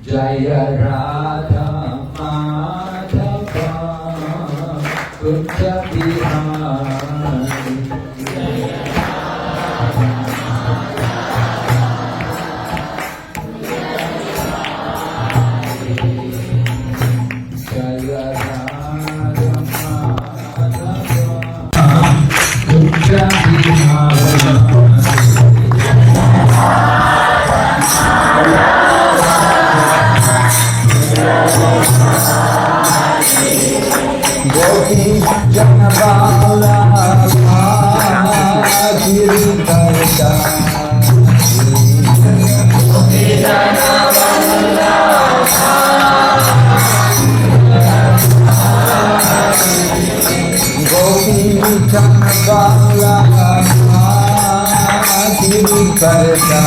जय राधा माधव कुंज बिहारी जय राधा कुंज गोपी जनबाला गिरी करता गोपी जनबाला गोपी जनबाला गिरी करता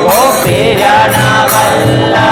गोपी जनबाला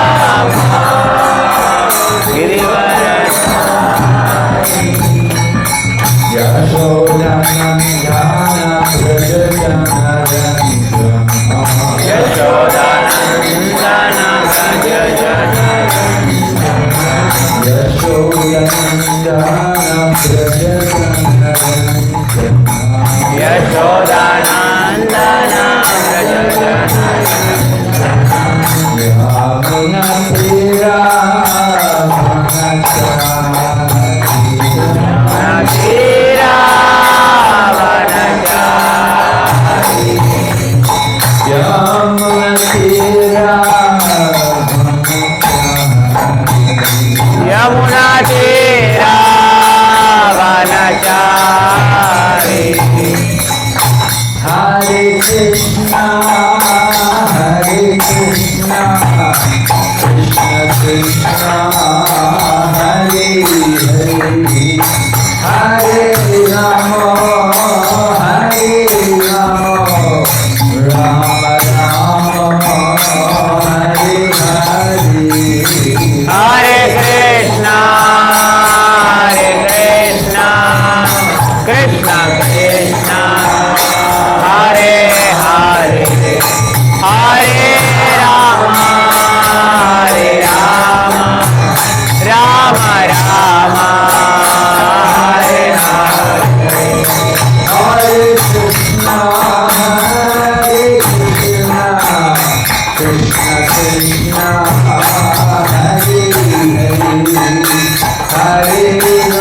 Hare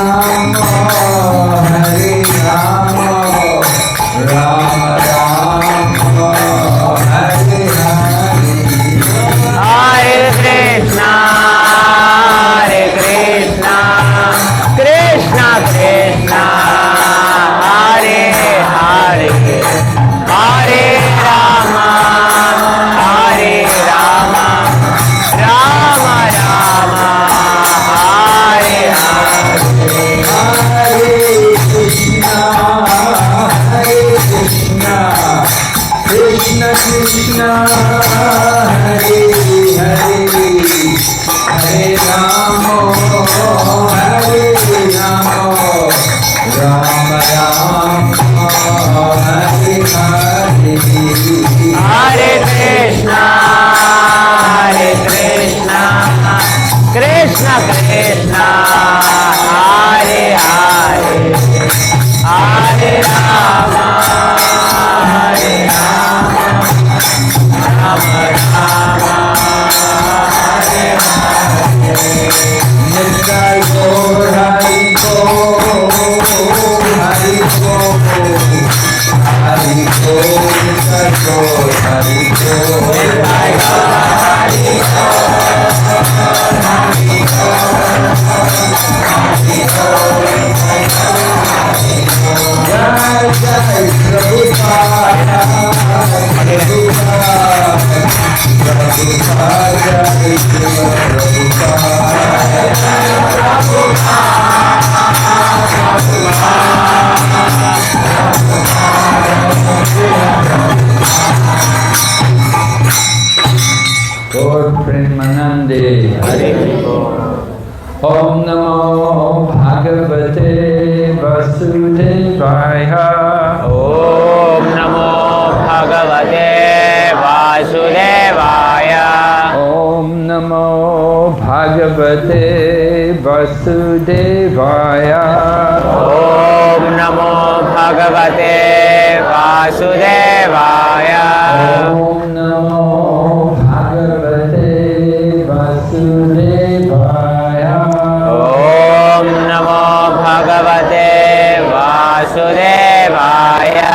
Krishna, Hare Hare, Hare Rama, Hare Rama, Rama Rama, Hare Hare. Nitai Gaur Hari Gaur, Hari Gaur, Hari Gaur, Nitai Gaur Hari Gaur, Nitai Gaur Hari Gaur, Hari Gaur, Hari Gaur, Nitai Gaur Hari Gaur. Jai Jai Prabhupada, Prabhupada, Prabhupada, Jai Gaur Premanande, Om Namo Bhagavate Vasudevaya. Om Namo Bhagavate Vasudevaya. Om Namo Bhagavate Vasudevaya. Om Namo Bhagavate Vasudevaya. Om Namo Bhagavate Vasudevaya. Om Namo Bhagavate Vasudevaya.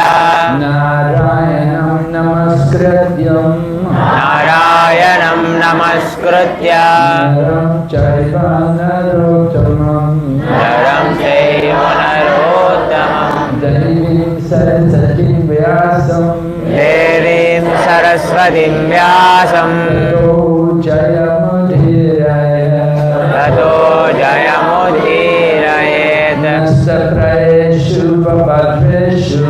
Narayanam Namaskrityam Narayanam Namaskritya Naram Chaiva Narottamam Naram Chaiva Narottamam Devim Saraswatim Vyasam Devim Saraswatim Vyasam Tato Jayamudhiraya Tato Jayamudhirayet Nastaprayeshu Babadreshu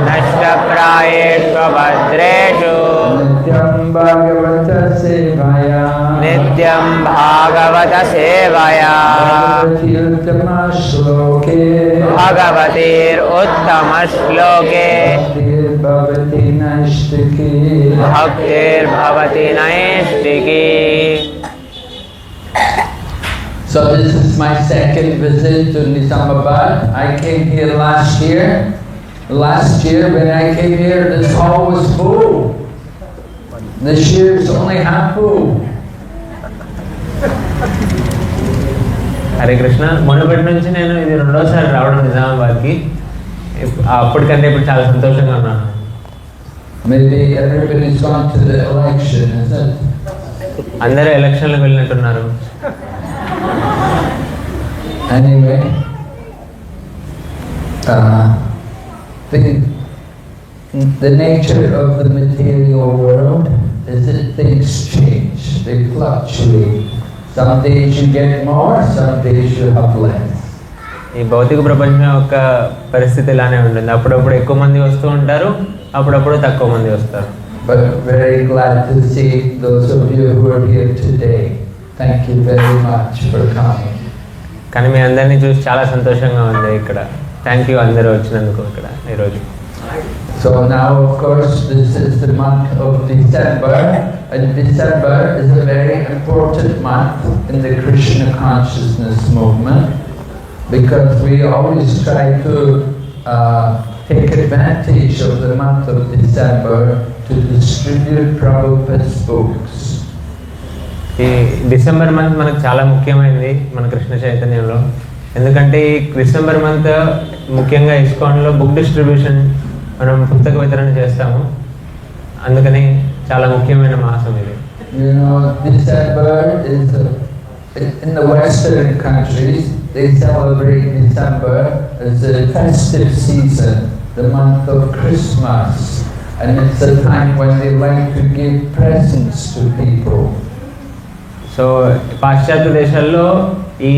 Nashtaprayeshu Bhadreshu Nityam Bhagavata Sevaya Nityam Bhagavata Sevaya Bhagavati Uttama Shloke Bhagavatir Uttama Shloke Bhaktir Bhavati Naishtiki Bhaktir Bhavati Naishtiki. So this is my second visit to Nizamabad. I came here last year. Last year when I came here, this hall was full. This year it's only half full. Hare Krishna. మొన్నటి నుంచి నేను ఇది రెండోసారి రావడం నిజామాబాద్కి. అప్పటికంటే ఇప్పుడు చాలా సంతోషంగా ఉన్నాను. Maybe everybody's gone to the election, is it? అందరూ ఎలక్షన్లకు వెళ్ళినట్టున్నారు. Anyway, the nature of the material world is that things change, they fluctuate. Some days you get more, some days you have less. ఈ భౌతిక ప్రపంచం యొక్క పరిస్థితి ఇలానే ఉంటుంది. అప్పుడప్పుడు ఎక్కువ మంది వస్తూ ఉంటారు, అప్పుడప్పుడు తక్కువ మంది వస్తారు. But very glad to see those of you who are here today. Thank you very much for coming. కానీ మీ అందరినీ చూసి చాలా సంతోషంగా ఉంది ఇక్కడ. థ్యాంక్ యూ అందరూ వచ్చినందుకు ఇక్కడ ఈరోజు. So now, of course, this is the month of December, and December is a very important month in the Krishna consciousness movement, because we always try to take advantage of the month of December to distribute Prabhupada's books. ఈ December month మనకు చాలా ముఖ్యమైనది మన కృష్ణ చైతన్యంలో. ఎందుకంటే ఈ December month ముఖ్యంగా ఇస్కాన్లో book distribution మనం పుస్తక వితరణ చేస్తాము. అందుకని చాలా ముఖ్యమైన మాసం ఇది. You know, December is in the Western countries, they celebrate December as a festive season, the month of Christmas, and it's a time when they like to give presents to people. So పాశ్చాత్య దేశాల్లో ఈ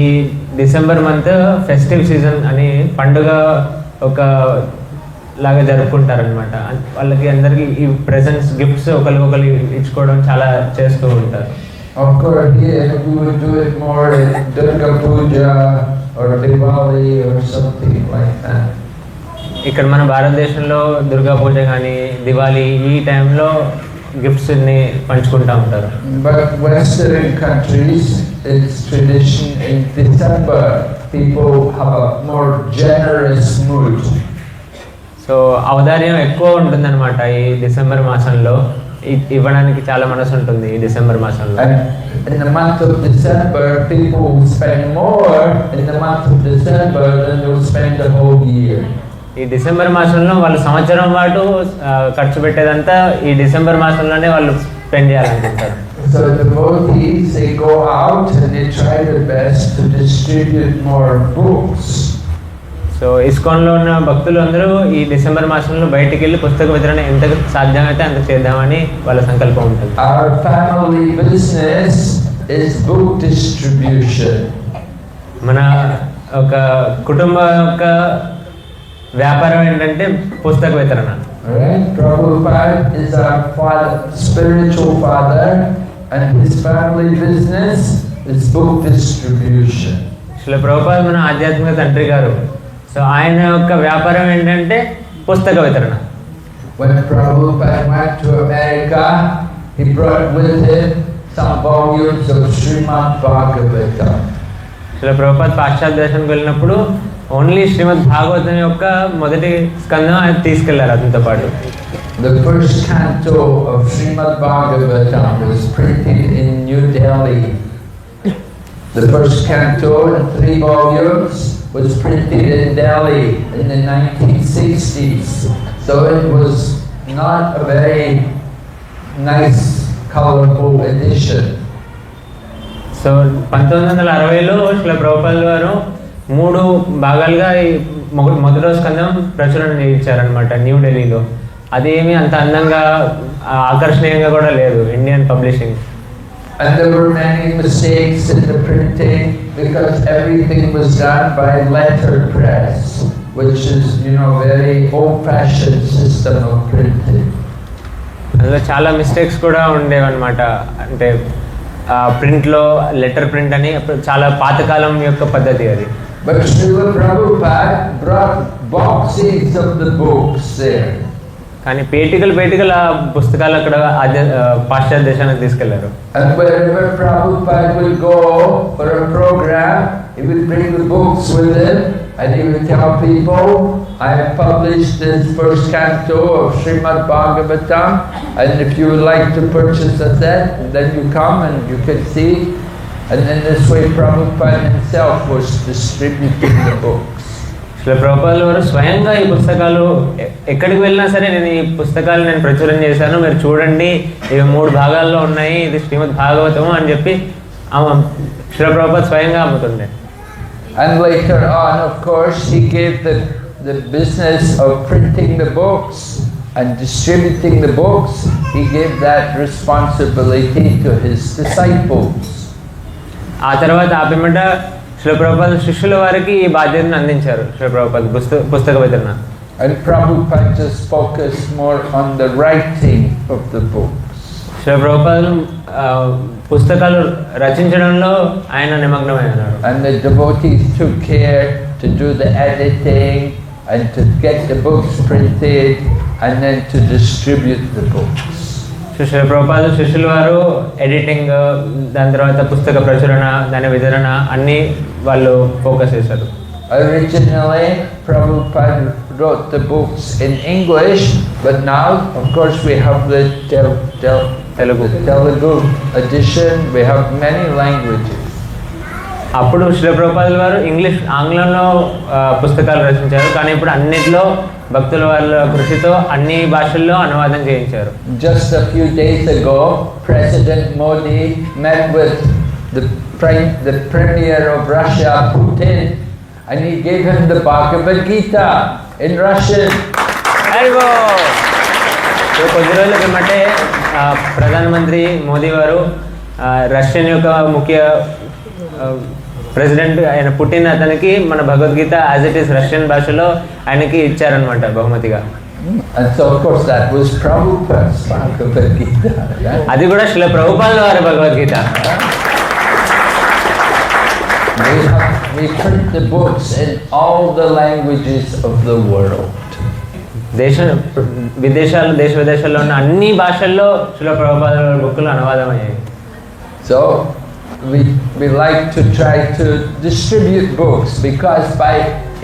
December month festive season అని పండుగ ఒక లాగా జరుపుకుంటారనమాట. వాళ్ళకి అందరికి ఈ ప్రెజెంట్స్ గిఫ్ట్స్ ఒకరికొకరు ఇచ్చుకోవడం చాలా చేస్తూ ఉంటారు. Of course, here we would do it more in Durga Puja or Diwali or something like that. ఇక్కడ మన భారతదేశంలో దుర్గా పూజ కానీ దివాళీ ఈ టైంలో గిఫ్ట్స్ని పంచుకుంటూ ఉంటారు. But Western countries, it's tradition in December, people have a more generous mood. So ఔదార్యం ఎక్కువ ఉంటుందన్నమాట ఈ డిసెంబర్ మాసంలో. ఇవ్వడానికి చాలా మనసు ఉంటుంది ఈ డిసెంబర్ మాసంలో. And in the month of December, people will spend more in the month of December than they will spend the whole year. ఈ డిసెంబర్ మాసంలో వాళ్ళు సంవత్సరం పాటు ఖర్చు పెట్టేదంతా ఈ డిసెంబర్ మాసంలోనే వాళ్ళు స్పెండ్ చేయాలనుకుంటారు. So the devotees, they go out and they try their best to distribute more books. So ఇస్కాన్లో ఉన్న భక్తులు అందరూ ఈ డిసెంబర్ మాసంలో బయటికి వెళ్ళి పుస్తక వితరణ ఎంత సాధ్యమైతే అంత చేద్దామని వాళ్ళ సంకల్పం ఉంటుంది. Our family business is book distribution. మన ఒక కుటుంబ యొక్క వ్యాపారం ఏంటంటే పుస్తక వితరణ. Right? Prabhupada is our father, spiritual father, and his family business is book distribution. Srila Prabhupada మన ఆధ్యాత్మిక తండ్రి గారు. సో ఆయన యొక్క వ్యాపారం ఏంటంటే పుస్తక వితరణ. When Prabhupada went to America, he brought with him some volumes of Srimad Bhagavatam. Srila Prabhupada పాశ్చాత్య దేశానికి వెళ్ళినప్పుడు ఓన్లీ శ్రీమద్ భాగవతం యొక్క మొదటి స్కందం ఆయన తీసుకెళ్లారు అతనితో పాటు. The first canto of Srimad Bhagavatam was printed in New Delhi. The first canto in 3 volumes was printed in Delhi in the 1960s. So it was not a very nice, colorful edition. So 1960లో శ్రీల ప్రభుపాద వారు 3 భాగాలుగా ఈ మొదటి స్కందం ప్రచురణ చేయించారనమాట న్యూఢిల్లీలో. అదేమి అంత అందంగా ఆకర్షణీయంగా కూడా లేదు Indian publishing. And there were many mistakes in the printing because everything was done by letterpress, which is, very old-fashioned system of printing. అందులో చాలా మిస్టేక్స్ కూడా ఉండేవన్నమాట. అంటే ప్రింట్లో లెటర్ ప్రింట్ అని చాలా పాతకాలం యొక్క పద్ధతి అది. But Srila Prabhupada brought boxes of the books there. కానీ పేటికలు ఆ పుస్తకాలు అక్కడ పాశ్చాత్య దేశానికి తీసుకెళ్లారు. And wherever Prabhupada would go for a program, he would bring the books with him and he would tell people, I have published this first canto of Srimad Bhagavatam, and if you would like to purchase a set, then you come and you can see. And in this way Prabhupada himself was distributing the books. Srila Prabhupada వారు స్వయంగా ఈ పుస్తకాలు ఎక్కడికి వెళ్ళినా సరే నేను ఈ పుస్తకాలు ప్రచురణ చేశాను, మీరు చూడండి ఇవి 3 భాగాల్లో ఉన్నాయి, ఇది శ్రీమద్ భాగవతం అని చెప్పి శ్రీల ప్రభుపాద స్వయంగా అమ్ముతుండే. And later on, of course, he gave the business of printing the books and distributing the books, he gave that responsibility to his disciples. ఆ తర్వాత ఆపిమంట శ్రీల ప్రభుపాద శిష్యుల వారికి ఈ బాధ్యతను అందించారు శ్రీల ప్రభుపాద పుస్తక వితరణ. And Prabhupada just focused more on the writing of the books. Srila Prabhupada పుస్తకాలు రచించడంలో ఆయన నిమగ్నమైనారు. And the devotees took care to do the editing and to get the books printed and then to distribute the books. Srila Prabhupada శిష్యుల వారు editing, దాని తర్వాత పుస్తక ప్రచురణ, దాని వితరణ అన్నీ వాళ్ళు ఫోకస్ చేశారు. Originally, Prabhupada wrote the books in English, but now, of course, we have the Telugu edition. We have many languages. అప్పుడు శ్రీల ప్రభుపాద వారు ఆంగ్లంలో పుస్తకాలు రచించారు, కానీ ఇప్పుడు అన్నిట్లో భక్తుల వాళ్ళ కృషితో అన్ని భాషల్లో అనువాదం చేయించారు. Just a few days ago, President Modi met with the Premier of Russia, Putin, and he gave him the Bhagavad Gita in Russian. కొద్ది రోజుల క్రిమటే ప్రధానమంత్రి మోదీ వారు రష్యన్ యొక్క ముఖ్య ప్రెసిడెంట్ అయిన పుటిన్ అతనికి మన Bhagavad Gita as it is Russian భాషలో ఆయనకి ఇచ్చారనమాట బహుమతిగా. And so of course that was Prabhupada's Bhagavad Gita. అది కూడా శ్రీల ప్రభుపాద వారి Bhagavad Gita. We print the books in all the languages of the world. దేశ విదేశాల్లో ఉన్న అన్ని భాషల్లో శిల ప్రభుపాద బుక్కులు అనువాదం అయ్యాయి. So we like to try to distribute books, because by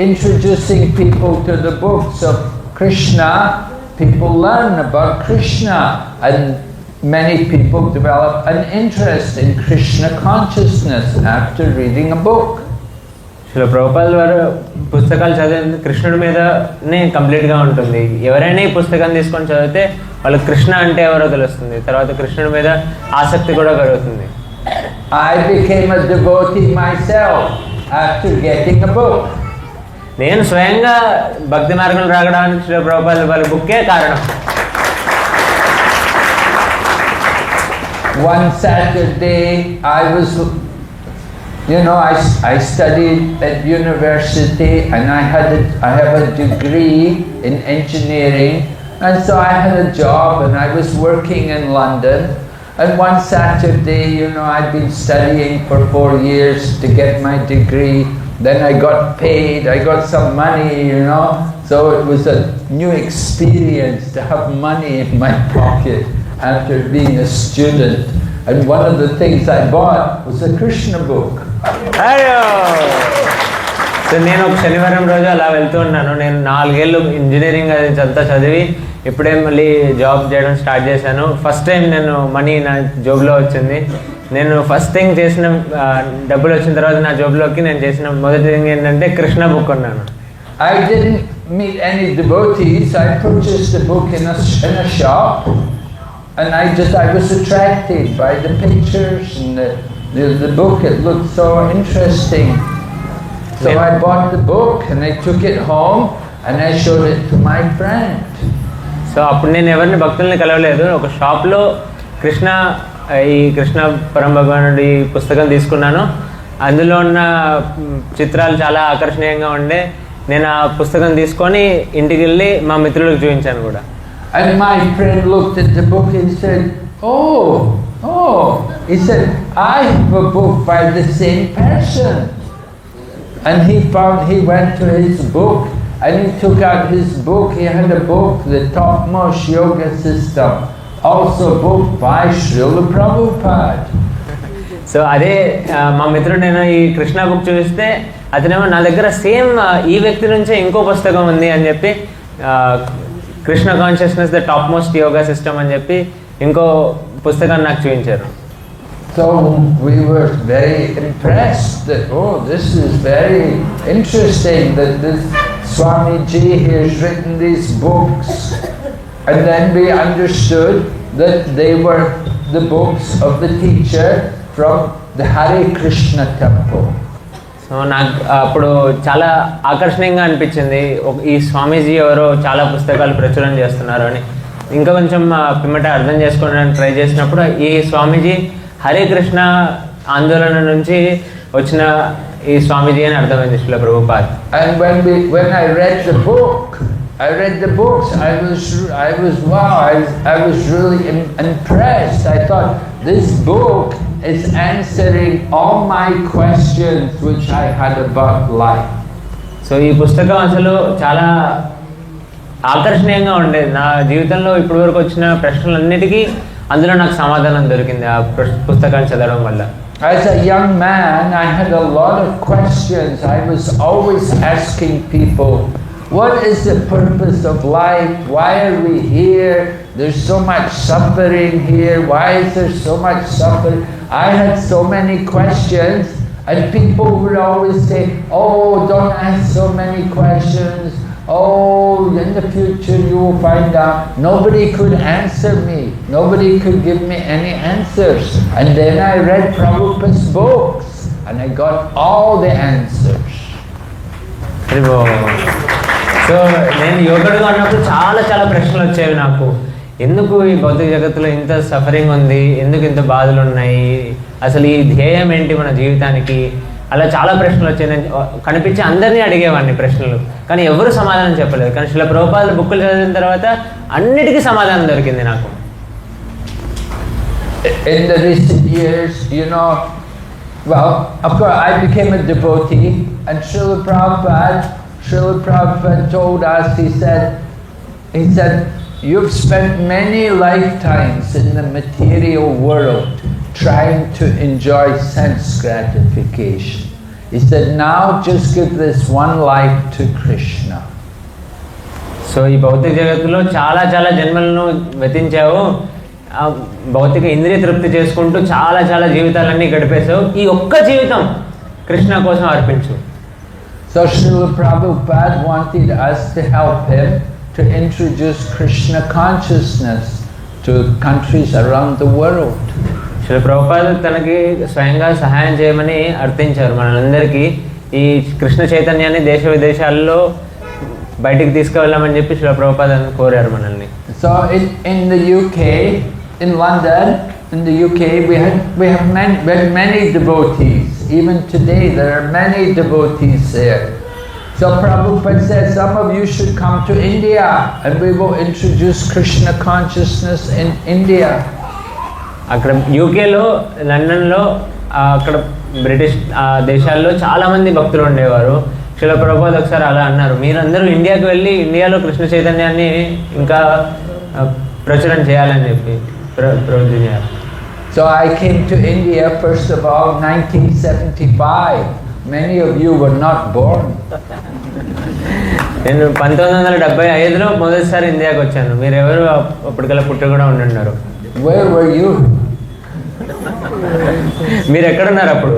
introducing people to the books of Krishna, people learn about Krishna, and many people develop an interest in Krishna consciousness after reading a book. శిల ప్రభుపాద వారు పుస్తకాలు చదివి కృష్ణుడి మీదనే కంప్లీట్గా ఉంటుంది. ఎవరైనా ఈ పుస్తకం తీసుకొని చదివితే వాళ్ళకి కృష్ణ అంటే ఎవరో తెలుస్తుంది, తర్వాత కృష్ణుడి మీద ఆసక్తి కూడా కలుగుతుంది. I became a devotee myself after getting a book. నేను స్వయంగా భక్తి మార్గం రాగడానికి శిల ప్రభుపాద వాళ్ళ బుక్కే కారణం. One Saturday I was, I studied at university, and I have a degree in engineering, and so I had a job and I was working in London. And one Saturday, I'd been studying for 4 years to get my degree. Then I got paid, I got some money, so it was a new experience to have money in my pocket after being a student. And one of the things I bought was a Krishna book. So నేను ఒక శనివారం రోజు అలా వెళ్తూ ఉన్నాను. నేను 4 ఏళ్ళు engineering అంతా చదివి ఇప్పుడే మళ్ళీ జాబ్ చేయడం స్టార్ట్ చేశాను. ఫస్ట్ టైం నేను మనీ నా జోబులో వచ్చింది. నేను ఫస్ట్ థింగ్ చేసిన డబ్బులు వచ్చిన తర్వాత నా జోబులోకి నేను చేసిన మొదటి థింగ్ ఏంటంటే కృష్ణ బుక్ కొన్నాను. I didn't meet any devotees. I purchased the book in a shop, and I was attracted by the pictures and the book. It looked so interesting. So I bought the book and I took it home and I showed it to my friend. So అప్పుడు నేను ఎవరిని భక్తుల్ని కలవలేదు. ఒక షాప్లో ఈ కృష్ణ పరమ భగవానుడి పుస్తకం తీసుకున్నాను. అందులో ఉన్న చిత్రాలు చాలా ఆకర్షణీయంగా ఉండే. నేను ఆ పుస్తకం తీసుకొని ఇంటికి వెళ్ళి మా మిత్రులకు చూపించాను కూడా. And my friend looked at the book and said, oh, he said, I have a book by the same person. And he went to his book and he took out his book. He had a book, The Topmost Yoga System, also a book by Srila Prabhupada. So అదే మా మిత్రుడు నేను ఈ Krishna book చూపిస్తే అతనేమో నా దగ్గర same ఈ వ్యక్తి నుంచే ఇంకో పుస్తకం ఉంది అని చెప్పి Krishna consciousness the top most yoga system అని చెప్పి ఇంకో పుస్తకాన్ని నాకు చూపించారు. So we were very impressed that, this is very interesting that this Swamiji has written these books. And then we understood that they were the books of the teacher from the Hare Krishna temple. So నాకు అప్పుడు చాలా ఆకర్షణీయంగా అనిపించింది. ఈ స్వామీజీ ఎవరో చాలా పుస్తకాలు ప్రచురణ చేస్తున్నారు అని. ఇంకా కొంచెం పిమ్మట అర్థం చేసుకోవడానికి ట్రై చేసినప్పుడు ఈ స్వామీజీ హరే కృష్ణ ఆందోళన నుంచి వచ్చిన ఈ స్వామీజీ అని అర్థమైంది Srila Prabhupad. And when I read the books, I was really impressed. I thought, this book is answering all my questions which I had about life. So ఈ పుస్తకం అసలు చాలా ఆకర్షణీయంగా ఉండేది. నా జీవితంలో ఇప్పటి వరకు వచ్చిన ప్రశ్నలన్నిటికీ అందులో నాకు సమాధానం దొరికింది ఆ పుస్తకాన్ని చదవడం వల్ల. As a young man, I had a lot of questions. I was always asking people, what is the purpose of life? Why are we here? There's so much suffering here. Why is there so much suffering? I had so many questions, and people would always say, don't ask so many questions. In the future you will find out. Nobody could answer me. Nobody could give me any answers. And then I read Prabhupada's books and I got all the answers. So నేను యోగుడుగా ఉన్నప్పుడు చాలా ప్రశ్నలు వచ్చేవి నాకు. ఎందుకు ఈ భౌతిక జగత్తులో ఇంత సఫరింగ్ ఉంది, ఎందుకు ఇంత బాధలు ఉన్నాయి, అసలు ఈ ధ్యేయం ఏంటి మన జీవితానికి, అలా చాలా ప్రశ్నలు వచ్చాయి. నేను కనిపించి అందరినీ అడిగేవాడిని ప్రశ్నలు, కానీ ఎవరు సమాధానం చెప్పలేదు. కానీ శ్రీల ప్రభుపాద బుక్కులు చదివిన తర్వాత అన్నిటికీ సమాధానం దొరికింది నాకు. In the recent years, of course I became a devotee, and Srila Prabhupada told us, he said, he said, you've spent many lifetimes in the material world trying to enjoy sense gratification. He said, now just give this one life to Krishna. So ఈ భౌతిక జగత్తులో చాలా చాలా జన్మలను వెతించావు, భౌతిక ఇంద్రియ తృప్తి చేసుకుంటూ చాలా చాలా జీవితాలన్నీ గడిపేశావు, ఈ ఒక్క జీవితం కృష్ణ కోసం అర్పించు. So Srila Prabhupada wanted us to help him to introduce Krishna consciousness to countries around the world. Srila Prabhupada తనకి స్వయంగా సహాయం చేయమని అర్థించారు మనందరికీ, ఈ కృష్ణ చైతన్యాన్ని దేశ విదేశాల్లో బయటికి తీసుకువెళ్ళామని చెప్పి శ్రీల ప్రభుపాద కోరారు మనల్ని. So in the UK, in London, in the UK, we have many devotees. Even today, there are many devotees there. So Prabhupada says, some of you should come to India, and we will introduce Krishna consciousness in India. అక్కడ యూకేలో, లండన్లో, అక్కడ British దేశాల్లో చాలామంది భక్తులు ఉండేవారు. శ్రీల ప్రభుపాద ఒకసారి అలా అన్నారు, మీరందరూ ఇండియాకి వెళ్ళి ఇండియాలో కృష్ణ చైతన్యాన్ని ఇంకా ప్రచురణ చేయాలని చెప్పి ప్రవచించారు. So I came to India first of all 1975. Many of you were not born. నేను 1975లో మొదటిసారి ఇండియాకి వచ్చాను. మీరెవరు అప్పటికల్లా పుట్టి కూడా ఉండున్నారు. Where were you? మీరు ఎక్కడున్నారు అప్పుడు?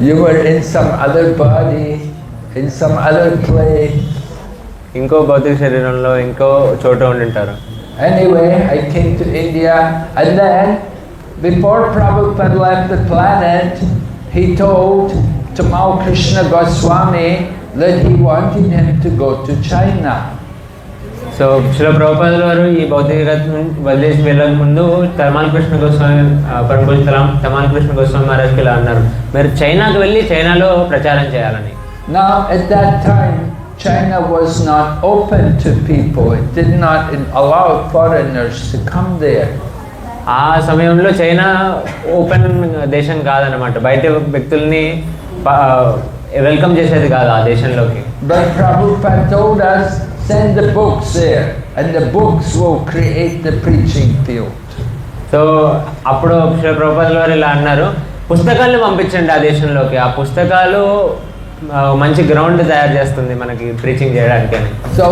You were in some other body, in some other place. ఇంకో భౌతిక శరీరంలో ఇంకో చోట ఉండింటారు. Anyway, I came to India, and then before Prabhupada left the planet, he told Tamal Krishna Goswami that he wanted him to go to China. So Srila ప్రభుపాదుల వారు ఈ భౌతిక జగత్తును వదిలేసి వెళ్ళక ముందు తమాల్ కృష్ణ గోస్వామి తమాల్ కృష్ణ గోస్వామి మహారాజ్కి ఇలా అన్నారు, మీరు చైనాకి వెళ్ళి చైనాలో ప్రచారం చేయాలని. Now at that time China was not open to people. It did not allow foreigners to come there. ఆ సమయంలో చైనా ఓపెన్ దేశం కాదనమాట, బయట వ్యక్తుల్ని వెల్కమ్ చేసేది కాదు ఆ దేశంలోకి. But Prabhupada told us, send the books there and the books will create the preaching field. So అప్పుడు శ్రీ ప్రభుపాదుల వారు ఇలా అన్నారు, పుస్తకాలను పంపించండి ఆ దేశంలోకి, ఆ పుస్తకాలు మంచి గ్రౌండ్ తయారు చేస్తుంది మనకి ప్రీచింగ్ చేయడానికి అని. So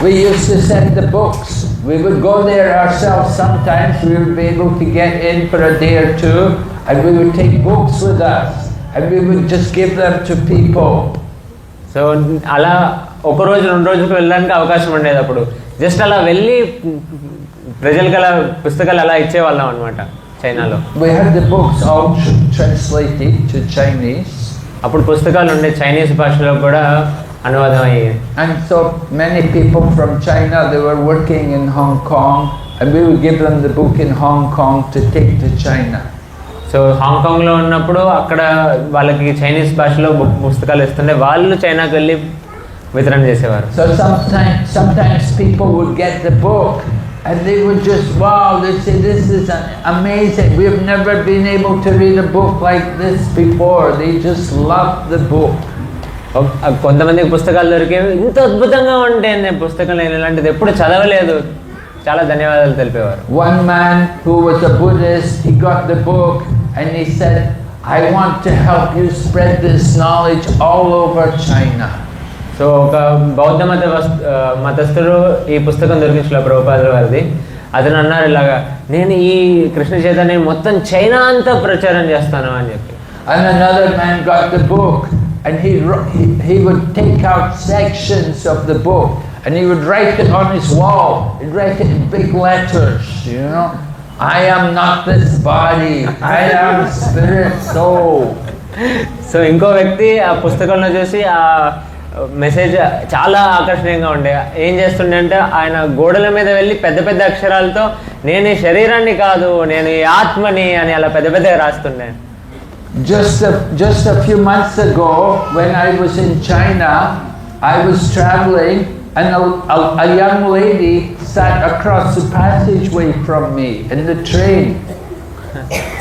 we used to send the books. We would go there ourselves. Sometimes we would be able to get in for a day or two, and we would take books with us, and we would just give them to people. So అలా ఒక రోజు 2 రోజులకు వెళ్ళడానికి అవకాశం ఉండేది. అప్పుడు just అలా వెళ్ళి ప్రజలకు అలా పుస్తకాలు అలా ఇచ్చేవాళ్ళం అనమాట చైనాలో. We had the books all translated to Chinese. అప్పుడు పుస్తకాలు ఉండే చైనీస్ భాషలో కూడా అనువాదం అయ్యాయి. And so many people from China, they were working in Hong Kong, and we would give them the book in Hong Kong to take to China. So హాంకాంగ్లో ఉన్నప్పుడు అక్కడ వాళ్ళకి చైనీస్ భాషలో పుస్తకాలు ఇస్తుండే, వాళ్ళు చైనాకి వెళ్ళి వితరణ చేసేవారు. So sometimes people would get the book and they would just, wow, they say, this is amazing. We have never been able to read a book like this before. They just love the book. కొంతమందికి పుస్తకాలు దొరికేవి, ఇంత అద్భుతంగా ఉంటే నేను పుస్తకం ఇలాంటిది ఎప్పుడు చదవలేదు, చాలా ధన్యవాదాలు తెలిపేవారు. One man who was a Buddhist, he got the book and he said, I want to help you spread this knowledge all over China. So ఒక బౌద్ధ మతస్థుడు ఈ పుస్తకం దొరికించిన ప్రభుపాదుల వారిది. అతను అన్నారు ఇలాగా, నేను ఈ కృష్ణ చైతన్యం మొత్తం చైనా అంతా ప్రచారం చేస్తాను అని చెప్పి. And another man got the book and he would take out sections of the book and he would write it on his wall. He'd write it in big letters, you know. I am not this body. I am spirit soul. So ఇంకో వ్యక్తి ఆ పుస్తకంలో చూసి ఆ message చాలా ఆకర్షణీయంగా ఉండే, ఏం చేస్తుండే అంటే ఆయన గోడల మీద వెళ్ళి పెద్ద పెద్ద అక్షరాలతో నేను ఈ శరీరాన్ని కాదు, నేను ఈ ఆత్మని అని అలా పెద్ద పెద్దగా రాస్తుండే. Just a few months ago, when I was in China, I was traveling, and a young lady sat across the passageway from me in the train.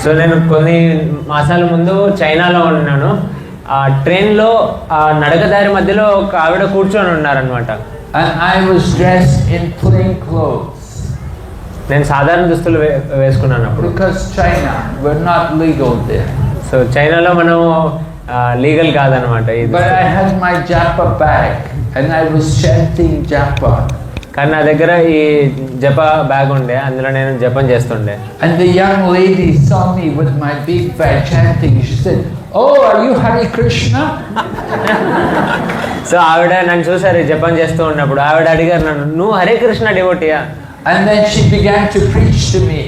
So నేను కొన్ని మాసాల ముందు చైనాలో ఉన్నాను. ఆ ట్రైన్లో ఆ నడకదారి మధ్యలో ఒక ఆవిడ కూర్చొని ఉన్నారనమాట. And I was dressed in plain clothes. నేను సాధారణ దుస్తులు వేసుకున్నాను అప్పుడు. Because China, we're not legal there. So చైనాలో మనం లీగల్ కాదనమాట. But I had my japa bag and I was chanting japa. కానీ నా దగ్గర ఈ జప బ్యాగ్ ఉండే, అందులో నేను జపం చేస్తుండే. And the young lady saw me with my big bag chanting. She said, "Oh, are you Hare Krishna?" So ఆవిడ నన్ను చూసారు జపం చేస్తూ ఉన్నప్పుడు. ఆవిడ అడిగారు నన్ను, "నువ్వు హరే కృష్ణ డివోటియా?" And then she began to preach to me.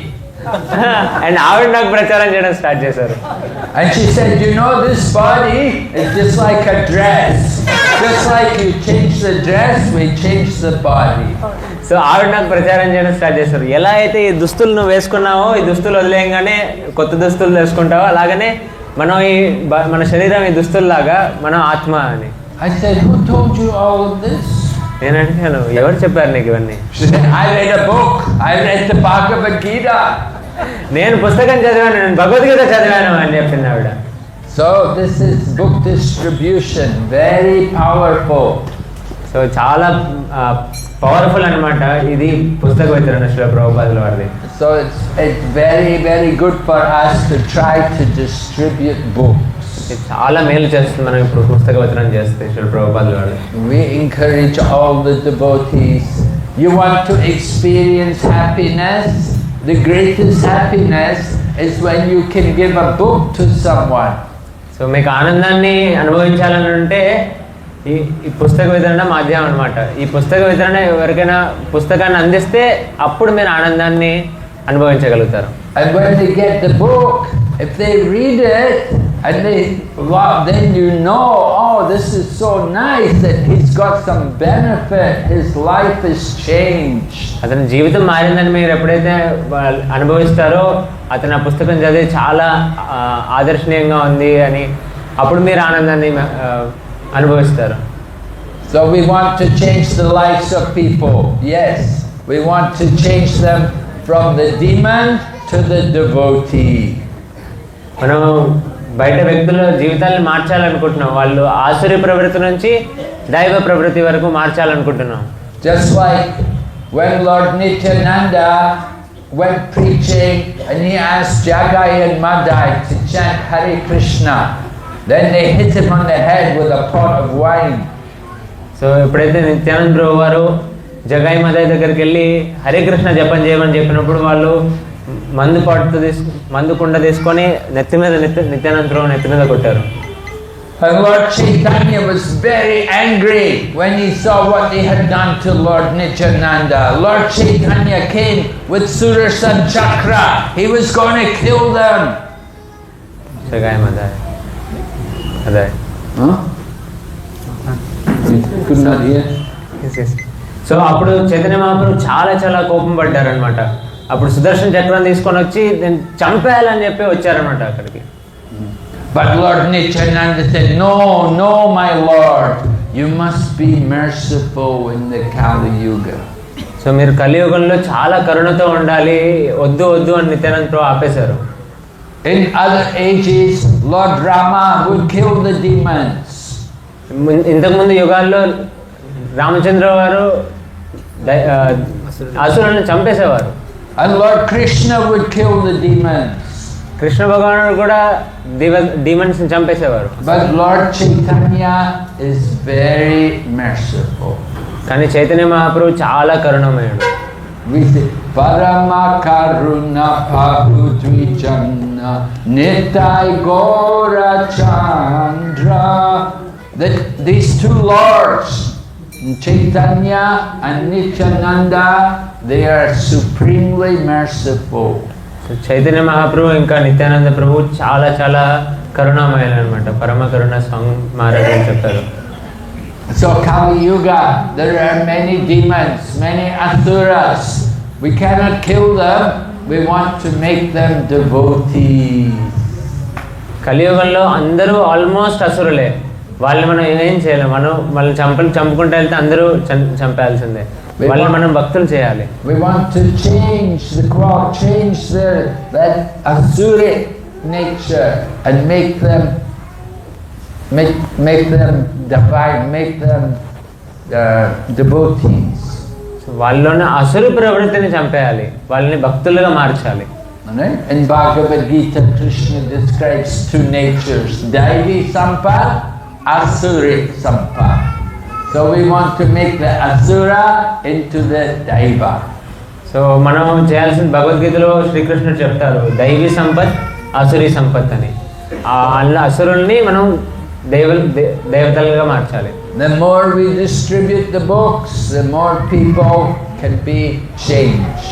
And ఆవిడ నాకు ప్రచారం చేయడం స్టార్ట్ చేశారు. And she said, "You know, this body is just like a dress. Just like you change the dress, we change the body." So ఆవిడ నాకు ప్రచారం చేయడం start చేశారు. ఎలా అయితే ఈ దుస్తులు నువ్వు వేసుకున్నావో, ఈ దుస్తులు వదిలేయంగానే కొత్త దుస్తులు వేసుకుంటావో, అలాగనే మనం మన శరీరం ఈ దుస్తుల్లాగా మనం ఆత్మ అని. I said, "Who told you all of this?" నేను అడిగాను, ఎవరు చెప్పారు నీకు ఇవన్నీ? She said, "I read a book. I read the Bhagavad Gita." నేను పుస్తకం చదివాను, నేను భగవద్గీత చదివాను అని చెప్పింది ఆవిడ. So this is book distribution, very powerful. So చాలా పవర్ఫుల్ అనమాట ఇది పుస్తక వితరణ శ్రీల ప్రభుపాదుల వారిది. So it's very, very good for us to try to distribute books. చాలా మేలు చేస్తుంది మనం ఇప్పుడు పుస్తక వితరణ చేస్తే శ్రీల ప్రభుపాదుల వారిది. We encourage all the devotees. You want to experience happiness? The greatest happiness is when you can give a book to someone. So మీకు ఆనందాన్ని అనుభవించాలని అంటే ఈ పుస్తక వితరణ మాధ్యమం అనమాట. ఈ పుస్తక వితరణ ఎవరికైనా పుస్తకాన్ని అందిస్తే అప్పుడు మీరు ఆనందాన్ని అనుభవించగలుగుతారు. And when they get the book, if they read it and then you know, oh, this is so nice that he's got some benefit, his life is changed. అతని జీవితం మారిందని మీరు ఎప్పుడైతే అనుభవిస్తారో, అతను ఆ పుస్తకం చదివి చాలా ఆదర్శనీయంగా ఉంది అని అప్పుడు మీరు ఆనందాన్ని అనుభవిస్తారు. So we want to change the lives of people. Yes, we want to change them from the demon to the devotee. మనం బయట వ్యక్తుల జీవితాలను మార్చాలనుకుంటున్నాం. వాళ్ళు ఆసురి ప్రవృత్తి నుంచి దైవ ప్రవృత్తి వరకు మార్చాలనుకుంటున్నాం. Just like when Lord Nityananda went preaching and he asked Jagai and Madai to chant Hare Krishna. Then they hit him on the head with a pot of wine. So ఎప్పుడైతే నిత్యానంద ప్రభు వారు జగాయి మదాయి దగ్గరికి వెళ్ళి హరే కృష్ణ జపం చేయమని చెప్పినప్పుడు వాళ్ళు మందు కుండ తీసుకొని నిత్యానంద ప్రభు నెత్తి మీద కొట్టారు. And Lord Chaitanya was very angry when he saw what they had done to Lord Nityananda. Lord Chaitanya came with Sudarshan Chakra. He was going to kill them. జగాయి Mathai అదే. సో అప్పుడు చైతన్య మహాప్రభు చాలా కోపం పడ్డారనమాట. అప్పుడు సుదర్శన చక్రం తీసుకొని వచ్చి నేను చంపేయాలని చెప్పి వచ్చారనమాట అక్కడికి. But Lord Nityananda said, "No, my Lord, you must be merciful in the Kali Yuga." So మీరు కలియుగంలో చాలా కరుణతో ఉండాలి, వద్దు అని నిత్యానంద ప్రభు ఆపేశారు. In other ages, Lord Rama would kill the demons. ఇంతకుముందు యుగాల్లో రామచంద్ర వారు అసురులను చంపేసేవారు. And Lord Krishna would kill the demons. Krishna భగవానుడు కూడా డీమన్స్ ని చంపేసేవారు. But Lord Chaitanya is very merciful. కానీ చైతన్య మహాప్రభు చాలా కరుణమయుడు. We say Parama Karuna Pahu Dvijanna Nitai Gora Chandra. These two lords, Chaitanya and Nityananda, they are supremely merciful. Chaitanya Mahaprabhu ఇంకా నిత్యానంద ప్రభు చాలా కరుణామయులు అనమాట. పరమ కరుణ మహారాజ్ అని చెప్తారు. So Kali Yuga, there are many demons, many asuras. We cannot kill them. We want to make them devotees. కలియుగంలో అందరూ almost అసురులే. వాళ్ళని మనం ఏం చేయలేం. మనం చంపుకుంటూ వెళ్తే అందరూ చంపాల్సిందే. వాళ్ళని మనం భక్తులు చేయాలి. We want to change the crowd, change that asuric nature and make them make them divine, make them devotees. వాళ్ళలోని అసురు ప్రవృత్తిని చంపేయాలి, వాళ్ళని భక్తులుగా మార్చాలి. Right? In Bhagavad Gita, Krishna describes two natures, Daivi Sampat, Asuri Sampat. So we want to make the Asura into the Daiva. So మనం చేయాల్సిన భగవద్గీతలో శ్రీకృష్ణుడు చెప్తారు దైవీ సంపత్, అసురీ సంపత్ అని. ఆ అసురుల్ని మనం దేవతలుగా మార్చాలి. The more we distribute the books, the more people can be changed.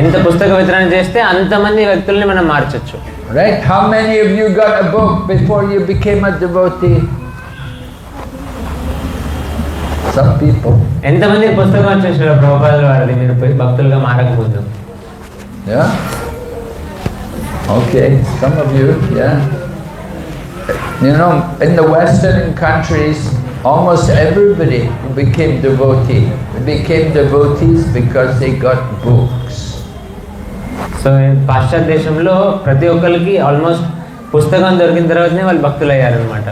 ఎంత పుస్తక వితరణ చేస్తే అంతమంది వ్యక్తుల్ని మనం మార్చొచ్చు. Right? How many of you got a book before you became a devotee? Some people. ఎంతమంది పుస్తకం వచ్చేసారు ప్రభుపాదుల వారిది మీరు భక్తులుగా మారకముందు? Yeah? Okay, some of you, yeah. You know, in the Western countries, almost everybody became devotee. They became devotees because they got books. So పాశ్చాత్య దేశంలో ప్రతి ఒక్కరికి ఆల్మోస్ట్ పుస్తకం దొరికిన తర్వాతనే వాళ్ళు భక్తులు అయ్యారనమాట.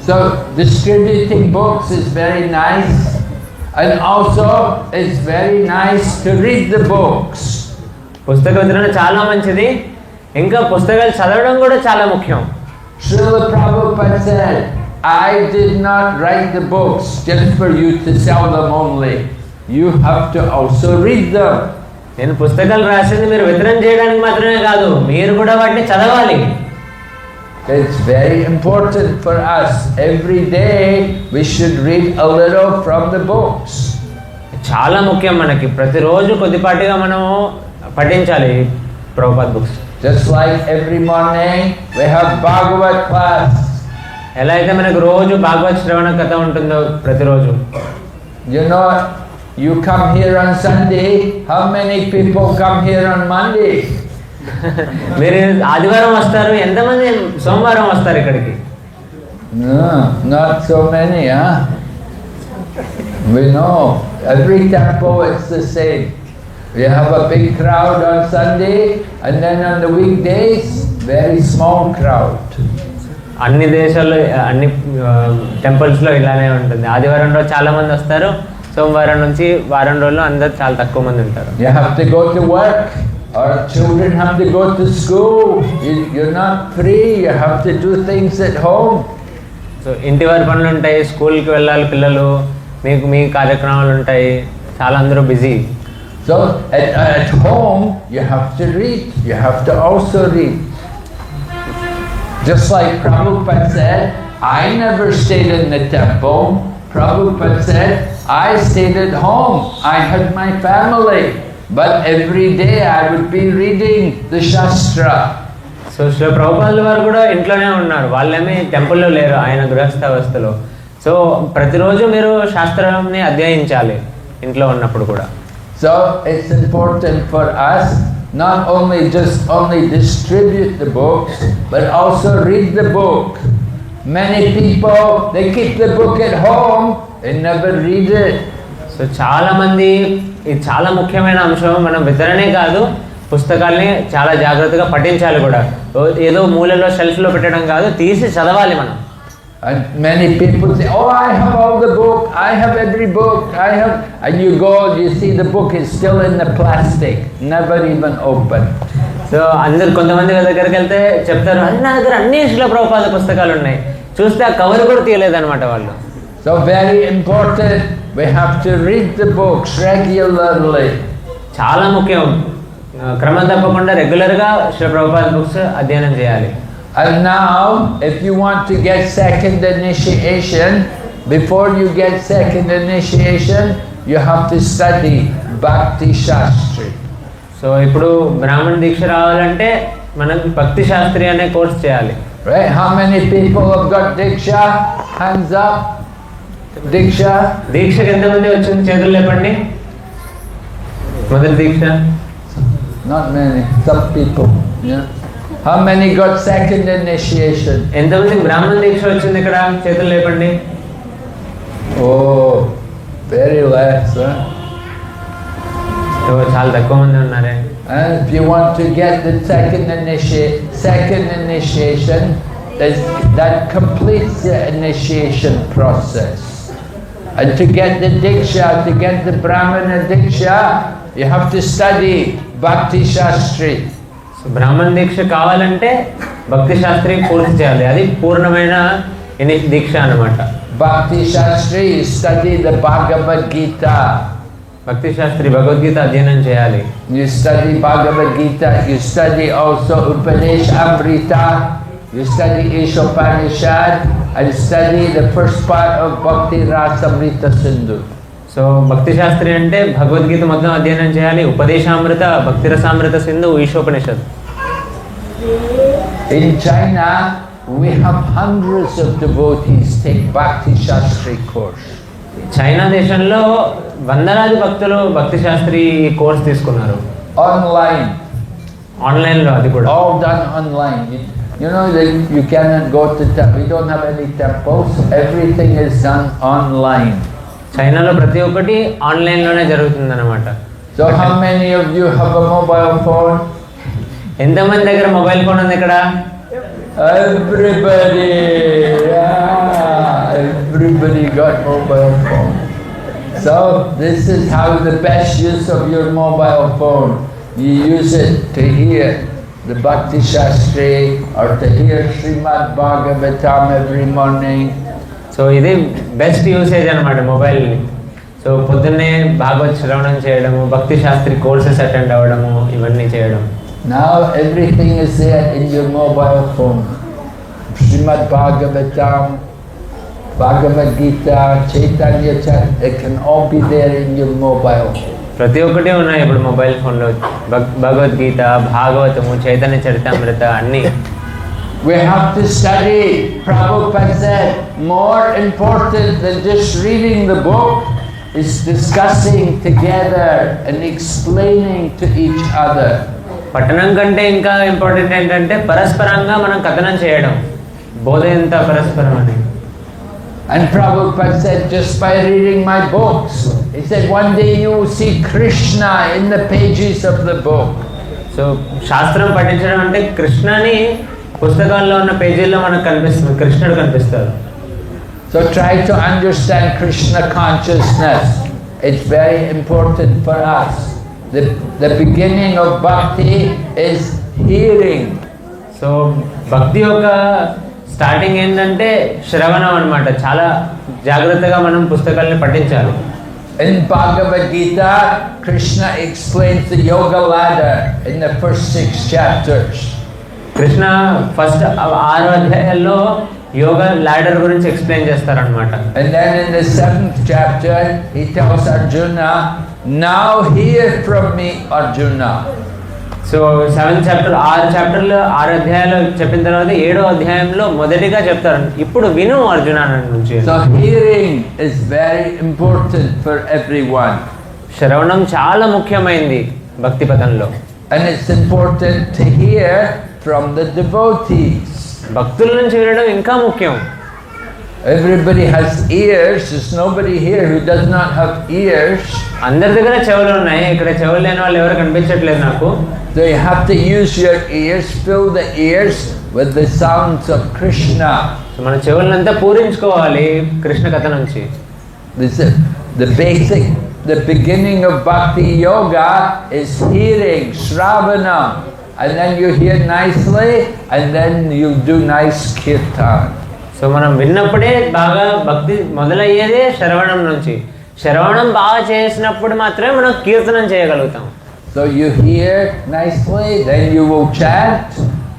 So distributing books is very nice, and also it's very nice to read the books. పుస్తక వితరణ చాలా మంచిది, ఇంకా పుస్తకాలు చదవడం కూడా చాలా ముఖ్యం. Srila Prabhupada said, I did not write the books just for you to sell them only. You have to also read them. నేను పుస్తకాలు రాసింది మీరు వితరణ చేయడానికి మాత్రమే కాదు, మీరు కూడా వాటిని చదవాలి. It's very important for us. Every day we should read a little from the books. చాలా ముఖ్యం, మనకి ప్రతిరోజు కొద్దిపాటిగా మనం పఠించాలి Prabhupad books. Just like every morning we have Bhagavad class. ఎలా అయితే మనకు రోజు భాగవత్ శ్రవణ కథ ఉంటుందో ప్రతిరోజు. You know, you come here on Sunday, how many people come here on Monday? మీరు ఆదివారం వస్తారు, ఎంతమంది సోమవారం వస్తారు ఇక్కడికి? No, not so many, huh? We know, every temple it's the same. We have a big crowd on Sunday, and then on the weekdays, very small crowd. అన్ని దేశాల్లో అన్ని టెంపుల్స్లో ఇలానే ఉంటుంది. ఆదివారం రోజు చాలా మంది వస్తారు, సోమవారం నుంచి వారం రోజులు అందరు చాలా తక్కువ మంది ఉంటారు. You have to go to work, or children have to go to school. You're not free, you have to do things at home. So ఇంటి వారి పనులు ఉంటాయి, స్కూల్కి వెళ్ళాలి పిల్లలు, మీకు మీ కార్యక్రమాలు ఉంటాయి, చాలా అందరూ busy. So at home you have to read, you have to also read. Just like Prabhupada said, I never stayed in the temple. Prabhupada said, I stayed at home. I had my family. But every day I would be reading the Shastra. So Shri ప్రభుపాదుల వారు కూడా ఇంట్లోనే ఉన్నారు, వాళ్ళేమీ టెంపుల్లో లేరు, ఆయన గృహస్థావస్థలో. So ప్రతిరోజు మీరు శాస్త్రాన్ని అధ్యయించాలి ఇంట్లో ఉన్నప్పుడు కూడా. So it's important for us not only distribute the books, but also read the book. Many people, they keep the book at home and never read it. So చాలా మంది, ఇది చాలా ముఖ్యమైన అంశం, మనం వితరణే కాదు పుస్తకాల్ని చాలా జాగ్రత్తగా పఠించాలి కూడా. ఏదో మూలలో షెల్ఫ్లో పెట్టడం కాదు, తీసి చదవాలి మనం. And many people say, oh, I have all the book, I have every book, I have, and you go, you see the book is still in the plastic, never even open. So అందరు కొంతమంది దగ్గరికి వెళ్తే చెప్తారు, నా దగ్గర అన్ని శ్రీల ప్రభుపాద పుస్తకాలు ఉన్నాయి, చూస్తే ఆ కవర్ కూడా తీయలేదన్నమాట వాళ్ళు. So very important, we have to read the books regularly. చాలా ముఖ్యం, క్రమం తప్పకుండా రెగ్యులర్గా శ్రీ ప్రభుపాద బుక్స్ అధ్యయనం చేయాలి. And now, if you want to get second initiation, before you get second initiation, you have to study Bhakti Shastri. So ఇప్పుడు బ్రాహ్మణ దీక్ష రావాలంటే మనం భక్తి శాస్త్రి అనే కోర్స్ చేయాలి. Right? How many people have got Diksha? Hands up. Diksha? దీక్షకి ఎంతమంది వచ్చింది చేతులు లేపండి. మొదటి దీక్ష. Not many. Some people. Yeah. How many got second initiation? ఎంతమంది బ్రాహ్మణ దీక్ష వచ్చింది ఇక్కడ చేతులు లేపండి. Oh, very less. Huh? చాలా తక్కువ మంది ఉన్నారే. And if you want to get the second initiation, that completes the initiation process. And to get the Diksha, to get the Brahmana Diksha, you have to study Bhakti Shastri. So బ్రాహ్మణ దీక్ష కావాలంటే భక్తి శాస్త్రి పూర్తి చేయాలి, అది పూర్ణమైన దీక్ష అన్నమాట. Bhakti Shastri, you study the Bhagavad Gita. భక్తి శాస్త్రి భగవద్గీత అధ్యయనం చేయాలి. You study Bhagavad Gita, you study also Upadesh Amrita, you study Ishopanishad, and study the first part of Bhakti Rasamrita Sindhu. So భక్తి శాస్త్రి అంటే భగవద్గీత మొత్తం అధ్యయనం చేయాలి, ఉపదేశామృత, భక్తి రసామృత Sindhu, Ishopanishad. In China, we have hundreds of devotees take Bhakti Shastri course. China దేశంలో వందలాది భక్తులు భక్తి శాస్త్రి కోర్స్ తీసుకున్నారు. Online. ఆన్లైన్లో అది కూడా. All done online. You know that you cannot go to temple. We don't have any temples. Everything is done online. చైనాలో ప్రతి ఒక్కటి ఆన్లైన్లోనే జరుగుతుందన్నమాట. So how many of you have a mobile phone? ఎంతమంది దగ్గర మొబైల్ ఫోన్ ఉంది ఇక్కడ? Everybody. Yeah, everybody got mobile phone. So this is how the best use of your mobile phone. You use it to hear the Bhakti Shastri or to hear Srimad Bhagavatam every morning. So ఇది best usage అనమాట మొబైల్ని. So పొద్దున్నే భాగవత్ శ్రవణం చేయడము, భక్తి Sastry courses attend అవ్వడము, ఇవన్నీ చేయడం. Now everything is there in your mobile phone. Srimad Bhagavatam, Bhagavad Gita, Chaitanya Charitamrita, it can all be there in your mobile. ప్రతి ఒక్కటి ఉన్నాయి ఇప్పుడు మొబైల్ ఫోన్లో. భగవద్గీత, భాగవతము, చైతన్య చరితామృత అన్నీ. We have to study. Prabhupada said, more important than just reading the book is discussing together and explaining to each other. పఠనం కంటే ఇంకా important ఏంటంటే పరస్పరంగా మనం కథనం చేయడం. బోధ ఎంత పరస్పరం అని. And Prabhupada said, just by reading my books, he said, one day you will see Krishna in the pages of the book. So శాస్త్రం పఠించడం అంటే కృష్ణని పుస్తకాల్లో ఉన్న పేజీల్లో మనకు కనిపిస్తుంది, కృష్ణుడు కనిపిస్తాడు. So try to understand Krishna consciousness. It's very important for us. The beginning of bhakti is hearing. So భక్తి యొక్క స్టార్టింగ్ ఏంటంటే శ్రవణం అన్నమాట. చాలా జాగ్రత్తగా మనం పుస్తకాలను పఠించాలి. In Bhagavad Gita, Krishna explains the yoga ladder in the first 6 chapters. Krishna first 6 అధ్యాయాల్లో యోగా లాడర్ గురించి ఎక్స్ప్లెయిన్ చేస్తారనమాట. And then in the 7th chapter, he tells Arjuna, now hear from me, Arjuna. So 7th chapter 6 అధ్యాయాలు చెప్పిన తర్వాత 7వ అధ్యాయంలో మొదటిగా చెప్తారు, ఇప్పుడు విను అర్జున నుంచి. So hearing is very important for everyone. శ్రవణం చాలా ముఖ్యమైనది భక్తి పథంలో. And it's important to hear from the devotees. భక్తుల నుంచి వినడం ఇంకా ముఖ్యం. Everybody has ears. There's nobody here who does not have ears. అందరి దగ్గర చెవులు ఉన్నాయి, ఇక్కడ చెవులు లేని వాళ్ళు ఎవరు కనిపించట్లేదు నాకు. So you have to use your ears, fill the ears with the sounds of Krishna. So మన చెవులంతా పూరించుకోవాలి కృష్ణ కథ నుంచి. This is the beginning of bhakti yoga is hearing, shravanam, and then you hear nicely, and then you do nice kirtan. So మనం విన్నప్పుడే బాగా భక్తి మొదలయ్యేదే శ్రవణం నుంచి. శ్రవణం బాగా చేసినప్పుడు మాత్రమే మనం కీర్తనం చేయగలుగుతాం. So you hear nicely, then you will chant,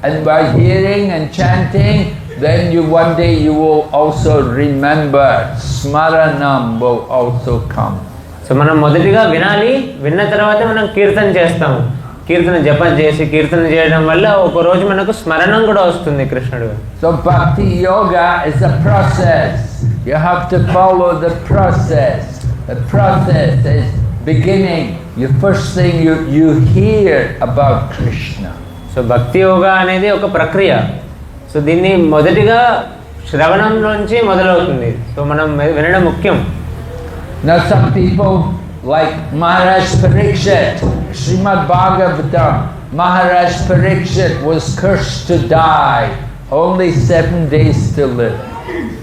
and by hearing and chanting, then one day you will also remember. Smaranam will also come. So మనం మొదటిగా వినాలి, విన్న తర్వాత మనం కీర్తన చేస్తాము. కీర్తన జపం చేసి కీర్తన చేయడం వల్ల ఒక రోజు మనకు స్మరణం కూడా వస్తుంది కృష్ణుడు. So bhakti yoga is a process. You have to follow the process. The process is beginning. The first thing you hear about Krishna. So భక్తి యోగా అనేది ఒక ప్రక్రియ. సో దీన్ని మొదటిగా శ్రవణం నుంచి మొదలవుతుంది. సో మనం వినడం ముఖ్యం. Now some people like Maharaj Parikshit, Srimad Bhagavatam, Maharaj Parikshit was cursed to die only 7 days to live.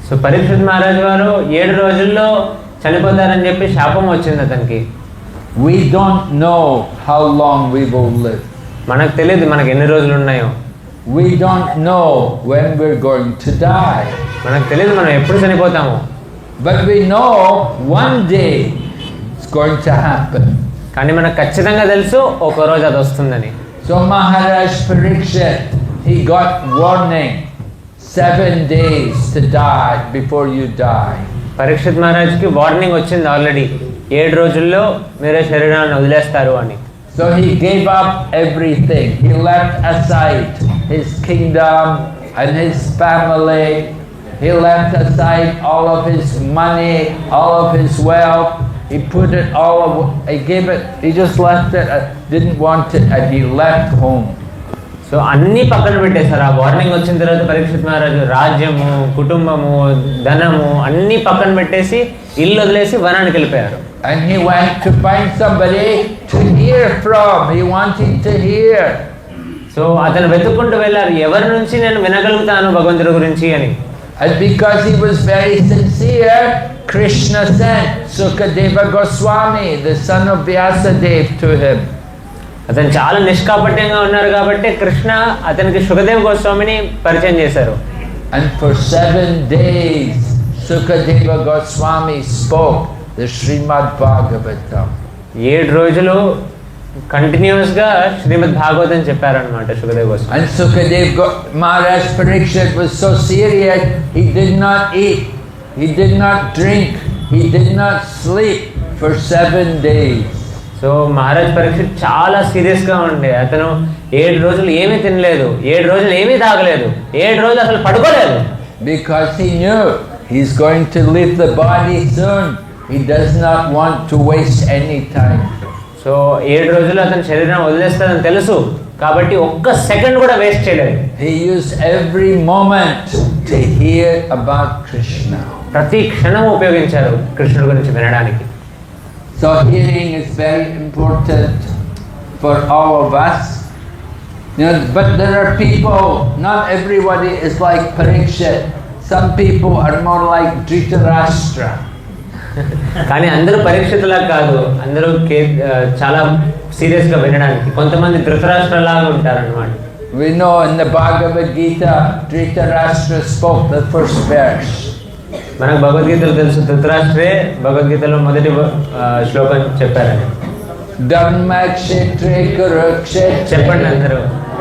So Parikshit Maharaj వారు 7 రోజుల్లో చనిపోతారని చెప్పి శాపం వచ్చింది అతనికి. We don't know how long we will live. మనకు తెలియదు మనకు ఎన్ని రోజులు ఉన్నాయో. We don't know when we're going to die. మనకు తెలియదు మనం ఎప్పుడు చనిపోతాము. But we know one day it's going to happen. కానీ మనకు ఖచ్చితంగా తెలుసు ఒక రోజు అది వస్తుందని. So Maharaj Parikshit, he got warning 7 days to die before you die. Parikshit మహారాజ్కి వార్నింగ్ వచ్చింది ఆల్రెడీ, 7 రోజుల్లో మీరే శరీరాన్ని వదిలేస్తారు అని. So he gave up everything. He left aside his kingdom and his family. He left aside all of his money, all of his wealth. He put it all, he gave it, he just left it, didn't want it, and he left home. So అన్నీ పక్కన పెట్టేశారు. ఆ warning వచ్చిన తర్వాత పరీక్షిత్ మహారాజు రాజ్యము, కుటుంబము, ధనము అన్నీ పక్కన పెట్టేసి ఇల్లు వదిలేసి వనానికి వెళ్ళిపోయారు. And he went to find somebody to hear from. He wanted to hear. So అతను వెతుక్కుంటూ వెళ్ళారు, ఎవరి నుంచి నేను వినగలుగుతాను భగవంతుడి గురించి అని. And because he was very sincere, Krishna sent Sukadeva Goswami, the son of Vyasadeva, to him. అతను చాలా నిష్కాపట్యంగా ఉన్నారు కాబట్టి కృష్ణ అతనికి సుఖదేవ్ గోస్వామిని పరిచయం చేశారు. And for 7 days, Sukadeva Goswami spoke the Srimad Bhagavatam. 7 రోజులు కంటిన్యూస్ గా శ్రీమద్ భాగవతం చెప్పారనమాట Sukhdev Goswami. And Sukadeva Maharaj Parikshit was so serious, he did not eat, he did not drink, he did not sleep for 7 days. So Maharaj Parikshit చాలా సీరియస్గా ఉండే, అతను 7 రోజులు ఏమీ తినలేదు, 7 రోజులు ఏమీ తాగలేదు, 7 రోజులు అసలు పడుకోలేదు. Because he knew he's going to leave the body soon. He does not want to waste any time. So 7 రోజులు అతని శరీరం వదిలేస్తాడని తెలుసు కాబట్టి ఒక్క సెకండ్ కూడా వేస్ట్ చేయలేదు. He used every moment to hear about Krishna. ప్రతి క్షణం ఉపయోగించారు కృష్ణుడి గురించి వినడానికి. So hearing is very important for all of us. You know, but there are people, not everybody is like Parikshit. Some people are more like Dhritarashtra. కానీ అందరూ పరీక్షితులా కాదు, అందరూ చాలా సీరియస్గా వినడానికి. కొంతమంది ధృతరాష్ట్రలాగా ఉంటారన్నమాట. We know in the Bhagavad Gita, Dhritarashtra spoke the first verse. మనకు భగవద్గీతలో తెలుసు, ధృతరాష్ట్రే భగవద్గీతలో మొదటి శ్లోకం చెప్పారని. ధర్మక్షేత్రే కురుక్షేత్రే, చెప్పండి అందరూ.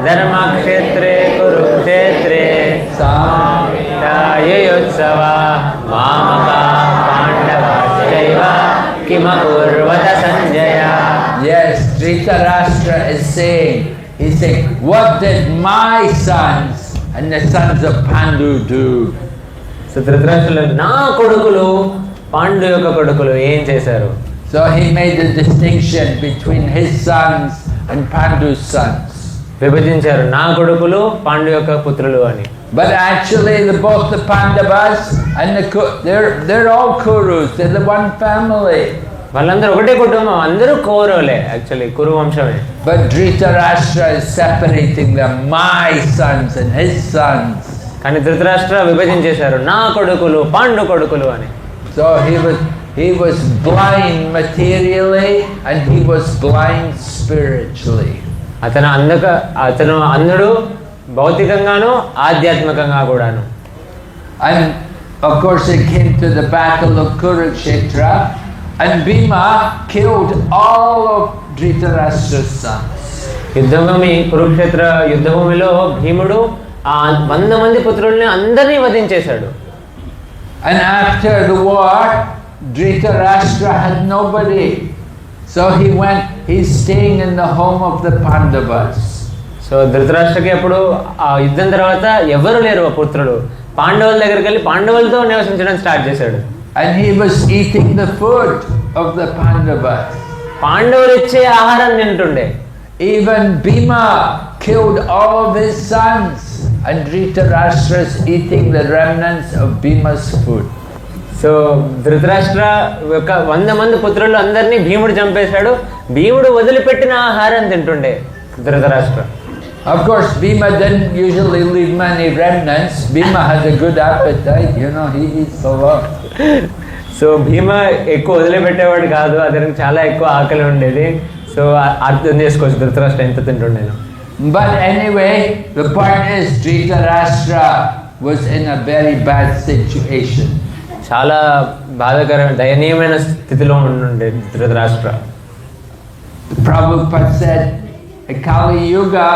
ధర్మక్షేత్రే కురుక్షేత్రే సామయోత్సవ మామకా పాండవశ్చైవ కిమకుర్వత Sanjaya. Yes, Dhritarashtra is saying, he's saying, what did my sons and the sons of Pandu do? So ధృతరాష్ట్రులు నా కొడుకులు పాండు యొక్క కొడుకులు ఏం చేశారు? So he made a distinction between his sons and Pandu's sons. విభజించారు, నా కొడుకులు పాండు యొక్క పుత్రులు అని. But actually, both the Pandavas and they're all Kurus. They're the one family. వాళ్ళందరూ ఒకటే కుటుంబం, అందరూ కౌరవులే, యాక్చువల్లీ కురు వంశమే. But Dhritarashtra is separating them, my sons and his sons. కానీ ధృతరాష్ట్ర విభజించేశారు, నా కొడుకులు పాండు కొడుకులు అని. So he was blind materially and he was blind spiritually. అతను అంధుడు భౌతికంగాను ఆధ్యాత్మికంగా కూడాను. And of course it came to the battle of Kurukshetra and Bhima killed all of Dhritarashtra's sons. యుద్ధభూమి Kurukshetra యుద్ధభూమిలో భీముడు ఆ 100 మంది పుత్రుల్ని అందరినీ వధించేశాడు. And after the war, Dhritarashtra had nobody. So he's staying in the home of the Pandavas. So ధృతరాష్ట్రకి అప్పుడు ఆ యుద్ధం తర్వాత ఎవరు లేరు ఆ పుత్రుడు. పాండవుల దగ్గరికి వెళ్ళి పాండవులతో నివసించడం స్టార్ట్ చేశాడు. And he was eating the food of the Pandavas. పాండవులు ఇచ్చే ఆహారం తింటుండే. Even Bhima killed all of his sons and Dhritarashtra is eating the remnants of Bhima's food. So Dhritarashtra ఒక 100 మంది పుత్రులు అందరినీ భీముడు చంపేశాడు. భీముడు వదిలిపెట్టిన ఆహారం తింటుండే Dhritarashtra. Of course, Bhima didn't usually leave many remnants. Bhima had a good appetite, you know, he eats a lot. So భీమ ఎక్కువ వదిలిపెట్టేవాడు కాదు, అతనికి చాలా ఎక్కువ ఆకలి ఉండేది. సో అర్థం చేసుకోవచ్చు ధృతరాష్ట్ర ఎంత తింటుండేను. But anyway, the point is Dhritarashtra was in a very bad situation. చాలా బాధాకరమైన దయనీయమైన స్థితిలో ఉండే Dhritarashtra. Prabhupada said, in Kali Yuga,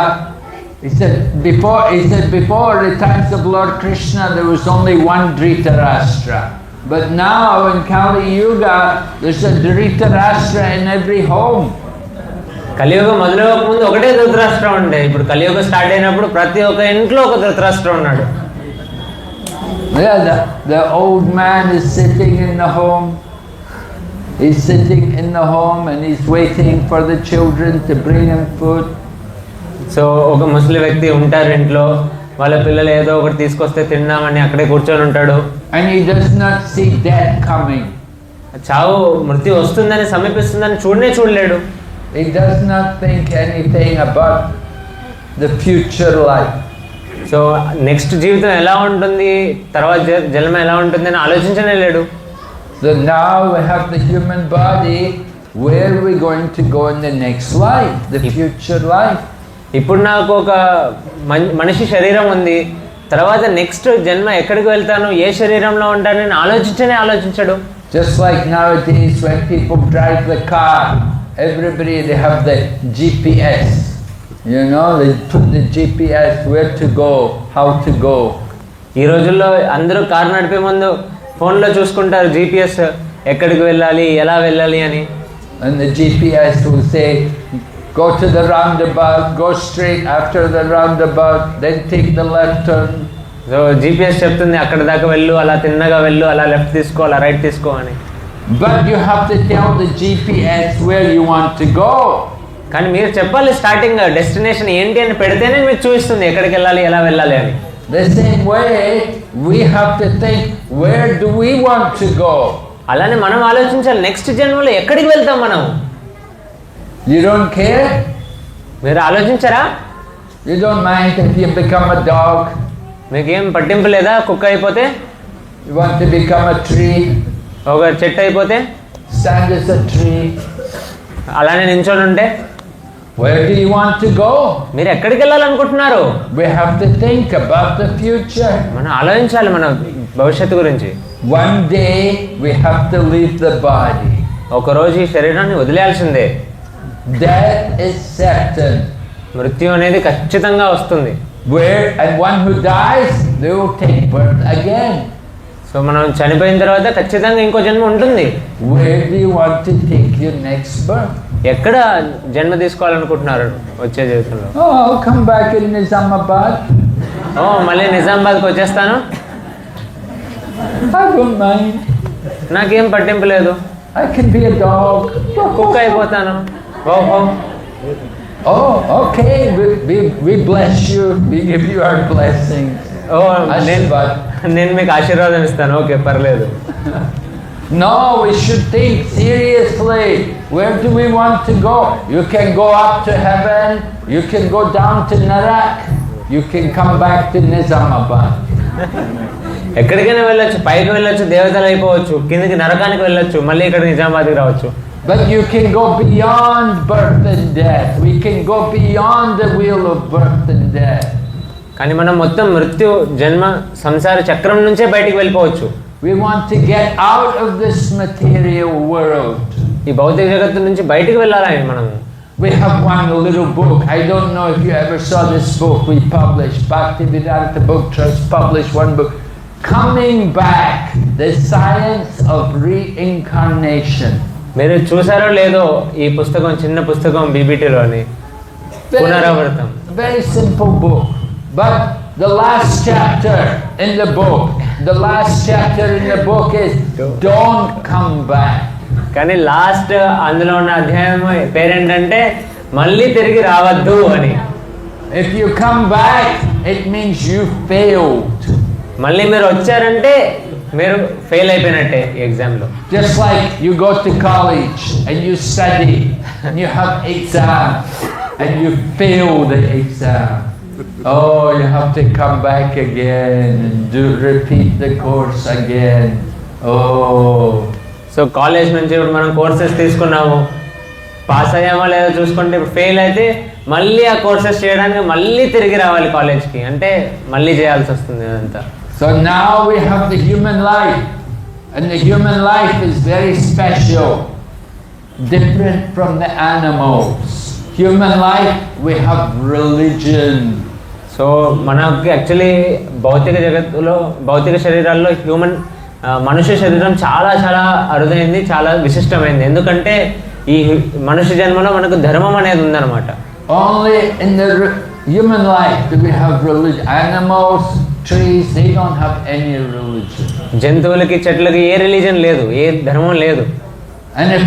he said before the times of Lord Krishna there was only one Dhritarashtra. But now in Kali Yuga there's a Dhritarashtra in every home. కలియుగం మొదలవక ముందు ఒకటే ధృతరాష్ట్రం ఉండే, ఇప్పుడు కలియుగం స్టార్ట్ అయినప్పుడు ప్రతి ఒక్క ఇంట్లో ఒక ధృతరాష్ట్రం ఉన్నాడు. Yeah, the old man is sitting in the home. He's sitting in the home and he's waiting for the children to bring him food. So ఒక ముసలి వ్యక్తి ఉంటారు ఇంట్లో, వాళ్ళ పిల్లలు ఏదో ఒకటి తీసుకొస్తే తిన్నామని అక్కడే కూర్చొని ఉంటాడు. And he does not see death coming. చావు మృత్యు వస్తుందని సమీపిస్తుందని చూడలేడు. He does not think anything about the future life. So next జీవితం ఎలా ఉంటుంది, తర్వాత జన్మ ఎలా ఉంటుంది అని ఆలోచించనే లేడు. So now we have the human body. Where are we going to go in the next life, the future life? ఇప్పుడు నాకు ఒక మనిషి శరీరం ఉంది, తర్వాత నెక్స్ట్ జన్మ ఎక్కడికి వెళ్తాను, ఏ శరీరంలో ఉంటానని ఆలోచించడు. Just like nowadays when people drive the car, everybody they have the GPS. You know, they put the GPS where to go, how to go. ఈ రోజుల్లో అందరూ కార్ నడిపే ముందు ఫోన్లో చూసుకుంటారు GPS ఎక్కడికి వెళ్ళాలి, ఎలా వెళ్ళాలి అని. And the GPS will say, go to the roundabout, go straight after the roundabout, then take the left turn. So GPS చెప్తుంది అక్కడ దాకా వెళ్ళు, అలా తిన్నగా వెళ్ళు, అలా లెఫ్ట్ తీసుకో, అలా రైట్ తీసుకో అని. But you have to tell the GPS where you want to go. కానీ మీరు చెప్పాలి స్టార్టింగ్ డెస్టినేషన్ ఏంటి అని పెడితేనే మీకు చూపిస్తుంది ఎక్కడికి వెళ్ళాలి, ఎలా వెళ్ళాలి అని. The same way, we have to think, where do we want to go? అలానే మనం ఆలోచించాలి నెక్స్ట్ జన్మలో ఎక్కడికి వెళ్తాం మనం. You don't care? మీరు ఆలోచించారా? You don't mind if you become a dog? మీకేం పట్టింపు లేదా కుక్క అయిపోతే? You want to become a tree? ఒక చెట్టు అయిపోతే? Stand as a tree. అలానే నించొని ఉంటే? Where do you want to go? మీరు ఎక్కడికి వెళ్ళాలనుకుంటున్నారు? We have to think about the future. మనం ఆలోచించాలి మన భవిష్యత్తు గురించి. One day we have to leave the body. ఒకరోజు ఈ శరీరాన్ని వదిలేయాల్సిందే. Death is certain. మృత్యు అనేది ఖచ్చితంగా వస్తుంది. And one who dies, they will take birth again. So మనం చనిపోయిన తర్వాత ఖచ్చితంగా ఇంకో జన్మ ఉంటుంది. Where do you want to take your next birth? ఎక్కడ జన్మ తీసుకోవాలనుకుంటున్నారు వచ్చే జీవితంలో? Oh, I'll come back in Nizamabad. మళ్ళీ నిజామాబాద్కి వచ్చేస్తాను, I don't mind. నాకేం పట్టింపు లేదు, I can be a dog. కుక్క అయిపోతాను. Oh, okay. We bless you. We give you our blessings. నేను మీకు ఆశీర్వాదం ఇస్తాను. ఓకే, పర్లేదు. No, we should think seriously. Where do we want to go? You can go up to heaven. You can go down to Narak. You can come back to Nizamabad. ఎక్కడికైనా వెళ్ళొచ్చు, పైకి వెళ్ళొచ్చు, దేవతలు అయిపోవచ్చు, కిందకి నరకానికి వెళ్ళొచ్చు, మళ్ళీ ఇక్కడ నిజామాబాద్కి రావచ్చు. But you can go beyond birth and death. We can go beyond the wheel of birth and death. కానీ మనం మొత్తం మృత్యు జన్మ సంసార చక్రం నుంచే బయటికి వెళ్ళిపోవచ్చు. We want to get out of this material world. ఈ భౌతిక జగత్తు నుంచి బయటికి వెళ్ళాలని మనం. We have one little book. I don't know if you ever saw this book we published. Bhaktivedanta Book Trust published one book, Coming Back, the Science of Reincarnation. మీరు చూసారో లేదో ఈ పుస్తకం, చిన్న పుస్తకం బీబీటీలోని పునరావృతం. Very simple book, but the last chapter in the book is don't come back. కానీ last అందులో ఉన్న అధ్యాయం పేరేంటంటే మళ్ళీ తిరిగి రావద్దు అని. If you come back, it means you failed. మళ్ళీ మీరు వచ్చారంటే మీరు ఫెయిల్ అయిపోయినట్టే ఎగ్జామ్లో. Just like you go to college and you study and you have exam and you fail the exam. Oh, you have to come back again and repeat the course again. Oh. So college నుంచి ఇప్పుడు మనం courses తీసుకున్నాము, pass అయ్యామో లేదో చూసుకుంటే ఇప్పుడు fail అయితే మళ్ళీ ఆ కోర్సెస్ చేయడానికి మళ్ళీ తిరిగి రావాలి కాలేజ్కి, అంటే మళ్ళీ చేయాల్సి వస్తుంది అదంతా. So now we have the human life, and the human life is very special, different from the animals. Human life, we have religion. So మనకి యాక్చువల్లీ భౌతిక జగత్తులో, భౌతిక శరీరాల్లో మనుష్య శరీరం చాలా చాలా అరుదైంది, చాలా విశిష్టమైంది. ఎందుకంటే ఈ మనుష్య జన్మలో మనకు ధర్మం అనేది ఉందన్నమాట. Only in the human life do we have religion. Animals, trees, they don't have any religion. జంతువులకి, చెట్లకి ఏ రిలీజన్ లేదు, ఏ ధర్మం లేదు. And if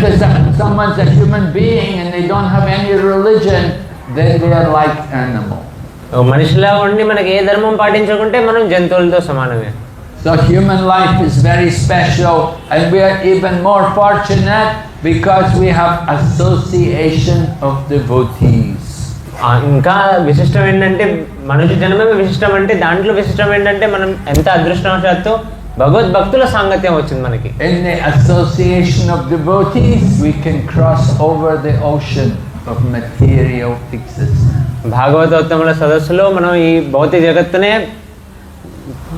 someone's a human being and they don't have any religion, then they are like animals. మనిషిలా ఉండి మనకి ఏ ధర్మం పాటించకుంటే మనం జంతువులతో సమానమే. So human life is very special, and we are even more fortunate because we have association of devotees. ఇంకా విశిష్టం ఏంటంటే, మనుష్య జన్మమే విశిష్టం అంటే దాంట్లో విశిష్టం ఏంటంటే మనం ఎంత అదృష్టవశాత్తు భగవద్భక్తుల సాంగత్యం వచ్చింది మనకి. In the association of devotees, we can cross over the ocean of material existence. భాగవతోత్తముల సదస్సులో మనం ఈ భౌతిక జగత్తునే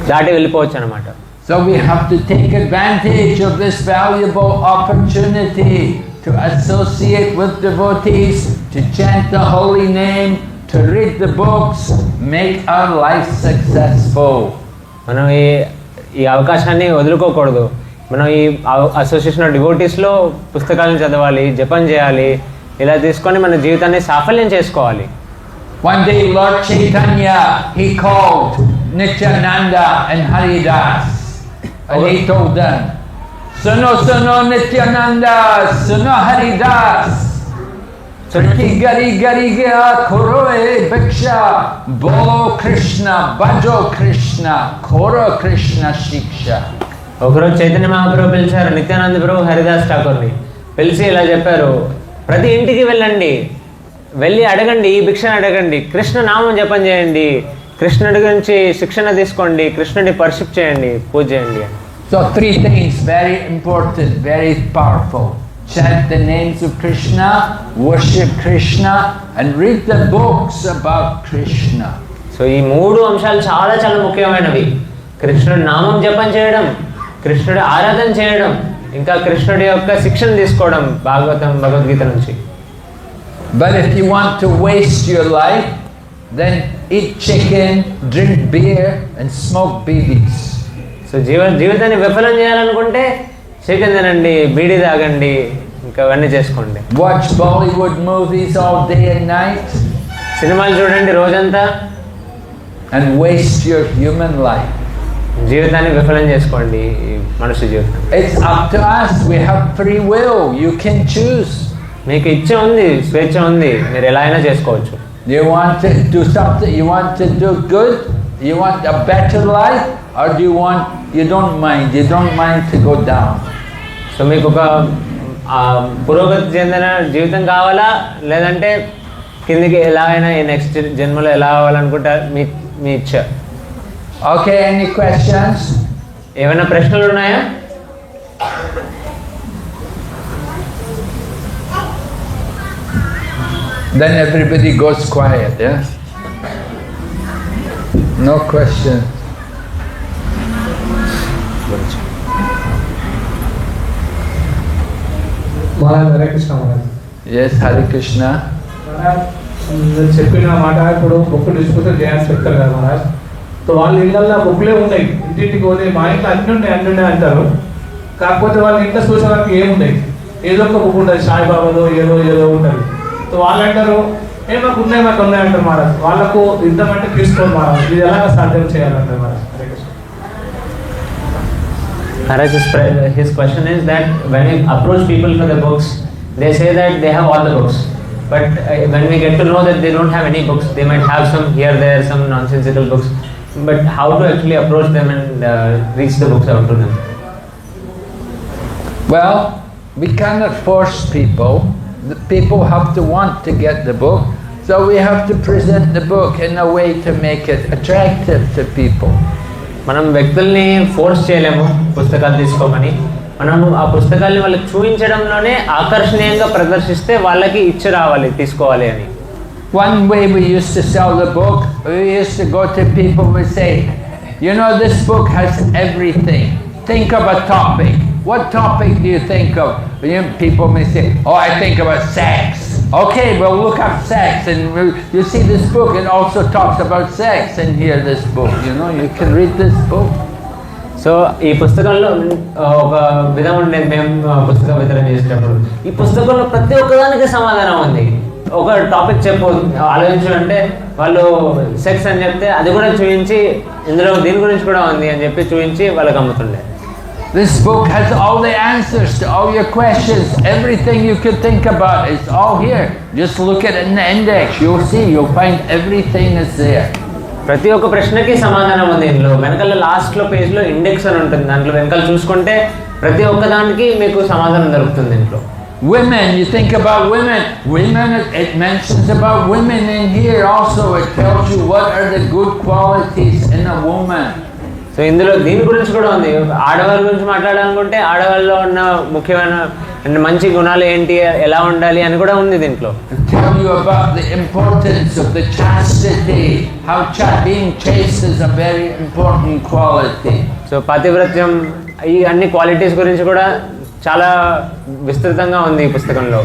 దాటి వెళ్ళిపోవచ్చు అన్నమాట. So we have to take advantage of this valuable opportunity to associate with devotees, to chant the holy name, to read the books, make our life successful. మనం ఈ అవకాశాన్ని వదులుకోకూడదు. మనం ఈ అసోసియేషన్ ఆఫ్ డివోటీస్లో పుస్తకాలను చదవాలి, జపం చేయాలి, ఇలా తీసుకొని మన జీవితాన్ని సాఫల్యం చేసుకోవాలి. One day Lord Chaitanya, he called Nityananda and Haridas, and he told them, "Suno suno Nityananda, suno Haridas, Prati gari gari gya koroe bhiksha, bolo Krishna, bhajo Krishna, koro Krishna shiksha." ఒకరోజు చైతన్య మహాప్రభు పిలిచారు నిత్యానంద ప్రభు హరిదాస్ ఠాకూర్ని. పిలిచి ఇలా చెప్పారు, ప్రతి ఇంటికి వెళ్ళండి, వెళ్ళి అడగండి, ఈ భిక్షను అడగండి, కృష్ణ నామం జపం చేయండి, కృష్ణుడి గురించి శిక్షణ తీసుకోండి, కృష్ణుడిని వర్షిప్ చేయండి, పూజ చేయండి. So three things very important, very powerful. Chant the names of Krishna, worship Krishna, and read the books about Krishna. So ఈ మూడు అంశాలు చాలా చాలా ముఖ్యమైనవి. కృష్ణుడి నామం జపం చేయడం, కృష్ణుడి ఆరాధన చేయడం, ఇంకా కృష్ణుడి యొక్క శిక్షణ తీసుకోవడం భగవద్గీత నుంచి. But if you want to waste your life, then eat chicken, drink beer, and smoke bidis. So జీవితాన్ని విఫలం చేయాలనుకుంటే చికెన్ తినండి, బీడీ తాగండి, ఇంకా అవన్నీ చేసుకోండి. Watch Bollywood movies all day and night. సినిమాలు చూడండి రోజంతా. And waste your human life. జీవితాన్ని విఫలం చేసుకోండి, మనుష్య జీవితం. It's up to us. We have free will. You can choose. మీకు ఇచ్చ ఉంది, స్వేచ్ఛ ఉంది, మీరు ఎలా అయినా చేసుకోవచ్చు. You want to do something, you want to do good, you want a better life, or do you don't mind to go down. So మీకు ఒక పురోగతి చెందిన జీవితం కావాలా, లేదంటే కిందికి ఎలా అయినా ఈ నెక్స్ట్ జన్మలో ఎలా అవ్వాలనుకుంటా మీ ఇచ్చ. Okay, any questions? ఏమైనా ప్రశ్నలు ఉన్నాయా? Then everybody goes quiet, yeah? No question. Hare Krishna Maharaj. Yes, Hare Krishna. చెప్పిన మాట ఇప్పుడు బుక్ డిస్పోజల్ చేయాలని చెప్తారు కదా మహారాజ్. సో వాళ్ళ ఇళ్ళల్లో బుక్లే ఉన్నాయి, ఇంటింటికి పోతే మా ఇంట్లో అన్నీ ఉన్నాయి అంటారు. కాకపోతే వాళ్ళ ఇంట్లో చూసేవాళ్ళకి ఏమున్నాయి, ఏదో ఒక బుక్ ఉంటుంది, సాయిబాబాలో ఏదో ఉంటుంది. సో వాళ్ళు అంటారు మాకు ఉన్నాయి అంటారు మహారాజ్. వాళ్ళకు ఇంతమంటే తీసుకోండి మహారాజ్, ఇది ఎలా సాధ్యం చేయాలంటారు Maharaj. Hare Krishna. Maharaj, his question is that when we approach people for the books, they say that they have all the books. But when we get to know that they don't have any books, they might have some here, there, some nonsensical books. But how to actually approach them and reach the books out to them? Well, we cannot force people. The people have to want to get the book. So we have to present the book in a way to make it attractive to people. మనం వ్యక్తుల్ని force చేయలేము పుస్తకాలు తీసుకోమని. మనం ఆ పుస్తకాల్ని వాళ్ళకి చూపించడంలోనే ఆకర్షణీయంగా ప్రదర్శిస్తే వాళ్ళకి ఇచ్చి రావాలి, తీసుకోవాలి అని. One way we used to sell the book, we used to go to people and say, you know, this book has everything. Think of a topic. What topic do you think of? People may say, oh, I think about sex. Okay, well, look up sex, and you see this book, it also talks about sex in here, this book, you know, you can read this book. So ఈ పుస్తకంలో ఒక విధం ఉండేది, మేము పుస్తక వితరణ చేసేటప్పుడు ఈ పుస్తకంలో ప్రతి ఒక్కదానికి సమాధానం ఉంది. ఒక టాపిక్ చెప్పు ఆలోచించు అంటే వాళ్ళు సెక్స్ అని చెప్తే అది కూడా చూపించి ఇందులో దీని గురించి కూడా ఉంది అని చెప్పి చూపించి వాళ్ళకి అమ్ముతుండే. This book has all the answers to all your questions. Everything you could think about is all here. Just look at it in the index. You'll see. You'll find everything is there. ప్రతి ఒక్క ప్రశ్నకి సమాధానం ఉంది ఇందులో. వెనకాల లాస్ట్లో పేజ్లో index అని ఉంటుంది. దాంట్లో వెనకాల చూసుకుంటే ప్రతి ఒక్క దానికి మీకు సమాధానం దొరుకుతుంది ఇంట్లో. Women, you think about women. Women, it mentions about women in here also. It tells you what are the good qualities in a woman. So ఇందులో దీని గురించి కూడా ఉంది. ఆడవాళ్ళ గురించి మాట్లాడాలనుకుంటే ఆడవాళ్ళలో ఉన్న ముఖ్యమైన మంచి గుణాలు ఏంటి, ఎలా ఉండాలి అని కూడా ఉంది దీంట్లో. Tell you about the importance of the chastity. How being chaste is a very important quality. So పతివ్రత్యం, ఈ అన్ని క్వాలిటీస్ గురించి కూడా చాలా విస్తృతంగా ఉంది ఈ పుస్తకంలో.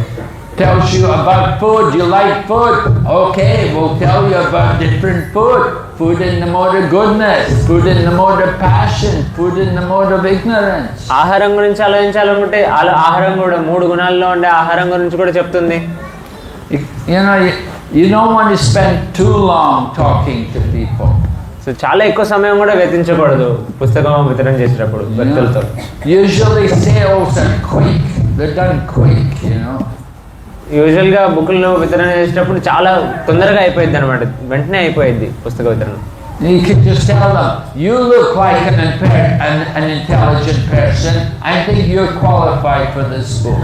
Tells you about food. You like food? Okay, we'll tell you about different food. Food in the mode of goodness, food in the mode of passion, food in the mode of ignorance. ఆహారం గురించి ఆలోచించాలనుకుంటే ఆహారం కూడా 3 గుణాల్లో ఉండే ఆహారం గురించి కూడా చెప్తుంది. You know, you don't want to spend too long talking to people. So చాలా ఎక్కువ సమయం కూడా వ్యతించకూడదు పుస్తకం వితరణ చేసేటప్పుడు వ్యక్తులతో. Usually sales are quick. They're done quick, you know. యూజువల్గా బుక్లు వితరణ చేసేటప్పుడు చాలా తొందరగా అయిపోయింది అనమాట, వెంటనే అయిపోయింది పుస్తక వితరణ. You can just tell them, you look like an intelligent person. I think you're qualified for this book.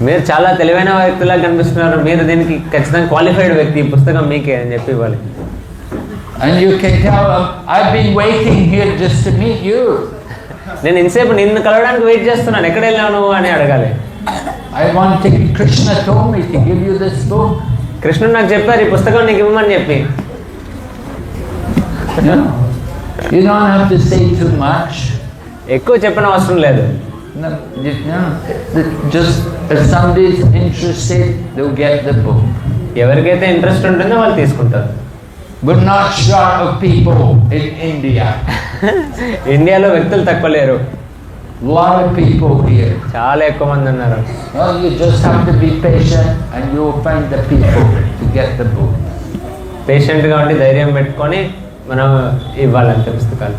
మీరు చాలా తెలివైన వ్యక్తులా కనిపిస్తున్నారు, మీరు దీనికి ఖచ్చితంగా క్వాలిఫైడ్ వ్యక్తి, ఈ పుస్తకం మీకే అని చెప్పి ఇవ్వాలి. And you can tell them, I've been waiting here just to meet you. నేను ఇంతసేపు నిన్ను కలవడానికి వెయిట్ చేస్తున్నాను, ఎక్కడ వెళ్ళావు నువ్వు అని అడగాలి. Krishna told me to give you this book. కృష్ణుడు నాకు చెప్పారు ఈ పుస్తకం నీకు ఇవ్వమని చెప్పి. You don't have to say too much. ఎక్కువ చెప్పిన అవసరం లేదు. No, just if somebody's interested, they'll get the book. ఎవరికైతే ఇంట్రెస్ట్ ఉంటుందో వాళ్ళు తీసుకుంటారు. We're not short of people in India. ఇండియాలో వ్యక్తులు తక్కువ లేరు. A lot of people here. చాలా ఎక్కువ మంది ఉన్నారు. Well, you just have to be patient and you will find the people to get the book. పేషెంట్గా ఉండి ధైర్యం పెట్టుకొని మనం ఇవ్వాలంటే పుస్తకాలు.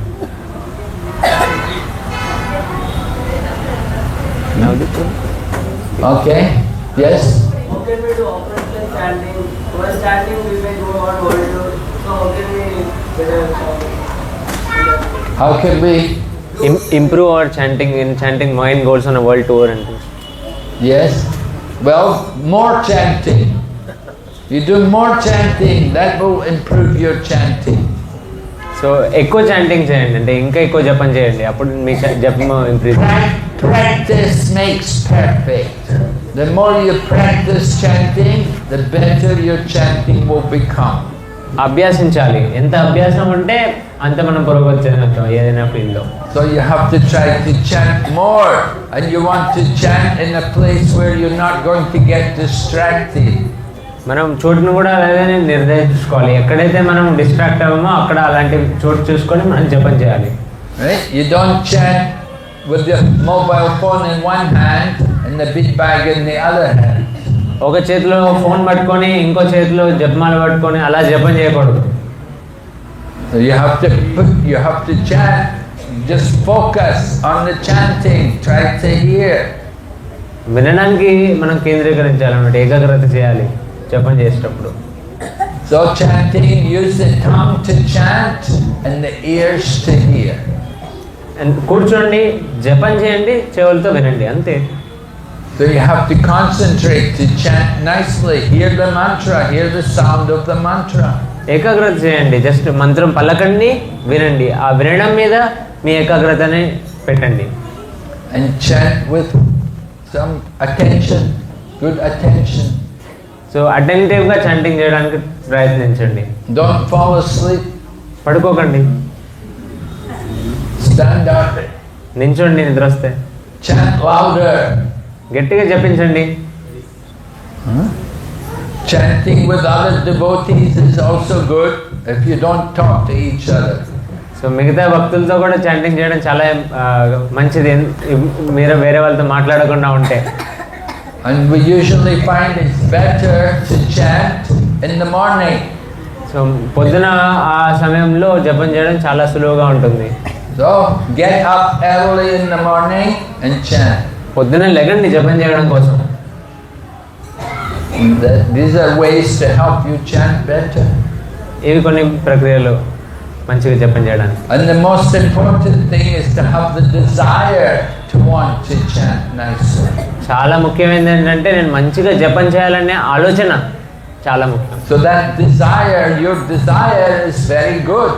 Okay? Yes? How can we do operation chanting? While chanting we may go on world tour. So how can we How can we improve our chanting mind goals on a world tour and things? Yes. Well, more chanting. You do more chanting, that will improve your chanting. So ఎక్కువ chanting చేయండి, అంటే ఇంకా ఎక్కువ జపం చేయండి, అప్పుడు మీ జపం improve. Practice makes perfect. The more you practice chanting, the better your chanting will become. అభ్యాసించాలి, ఎంత అభ్యాసం ఉంటే అంత మనం పురోగతి ఏదైనా ఫీల్డ్లో. So you have to try to chant more, and you want to chant in a place where you're not going to get distracted. మనం చోటును కూడా అలాగే నిర్దేశించుకోవాలి, ఎక్కడైతే మనం డిస్ట్రాక్ట్ అవ్వమో అక్కడ అలాంటి చోటు చూసుకొని మనం జపం చేయాలి. Right? You don't chant with your mobile phone in one hand and the bead bag in the other hand. ఒక చేతిలో ఫోన్ పట్టుకొని ఇంకో చేతిలో జపమాల పట్టుకొని అలా జపం చేయకూడదు. So you have to chant. Just focus on the chanting. Try to hear. వినడానికి మనం కేంద్రీకరించాలన్నమాట, ఏకాగ్రత చేయాలి జపం చేసేటప్పుడు. So chanting, use the tongue to chant and the ears to hear. కూర్చోండి, జపం చేయండి, చెవులతో వినండి, అంతే. So you have to concentrate to chant nicely. Hear the mantra, hear the sound of the mantra. ఏకాగ్రత చేయండి, జస్ట్ మంత్రం పలకండి, వినండి, ఆ వినడం మీద మీ ఏకాగ్రతని పెట్టండి. And chant with some attention, good attention. So అటెంటివ్గా చాంటింగ్ చేయడానికి ప్రయత్నించండి. Don't fall asleep. పడుకోకండి, Stand up. నించోండి నిద్ర వస్తే. Chant louder. గట్టిగా జపించండి. Chanting with other devotees is also good if you don't talk to each other. So మిగతా భక్తులతో కూడా చాంటింగ్ చేయడం చాలా మంచిది, మీరు వేరే వాళ్ళతో మాట్లాడకుండా ఉంటే. And we usually find it's better to chant in the morning. So పొద్దున ఆ సమయంలో జపం చేయడం చాలా సులువుగా ఉంటుంది. So get up early in the morning and chant. పొద్దున లెగండి జపం చేయడం కోసం. These are ways to help you chant better. ఇవి కొన్ని ప్రక్రియలు మంచిగా జపం చేయడానికి. And the most important thing is to have the desire to want to chant nicely. చాలా ముఖ్యమైనది ఏంటంటే నేను మంచిగా జపం చేయాలనే ఆలోచన చాలా ముఖ్యం. So that desire, your desire is very good.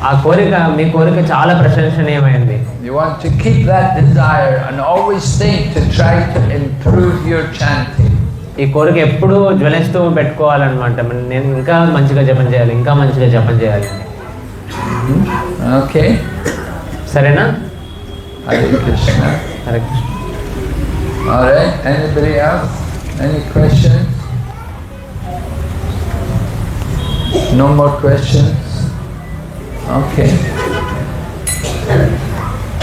ఆ కోరిక, మీ కోరిక చాలా ప్రశంసనీయమైనది. You want to keep that desire and always think to try to improve your chanting. ఈ కోరిక ఎప్పుడూ జ్వలిస్తూ పెట్టుకోవాలన్నమాట. నేను ఇంకా మంచిగా జపం చేయాలి, ఇంకా మంచిగా జపం చేయాలి. Okay? సరేనా? Hare Krishna. Hare Krishna. All right. Anybody else? Any questions? No more questions? Okay.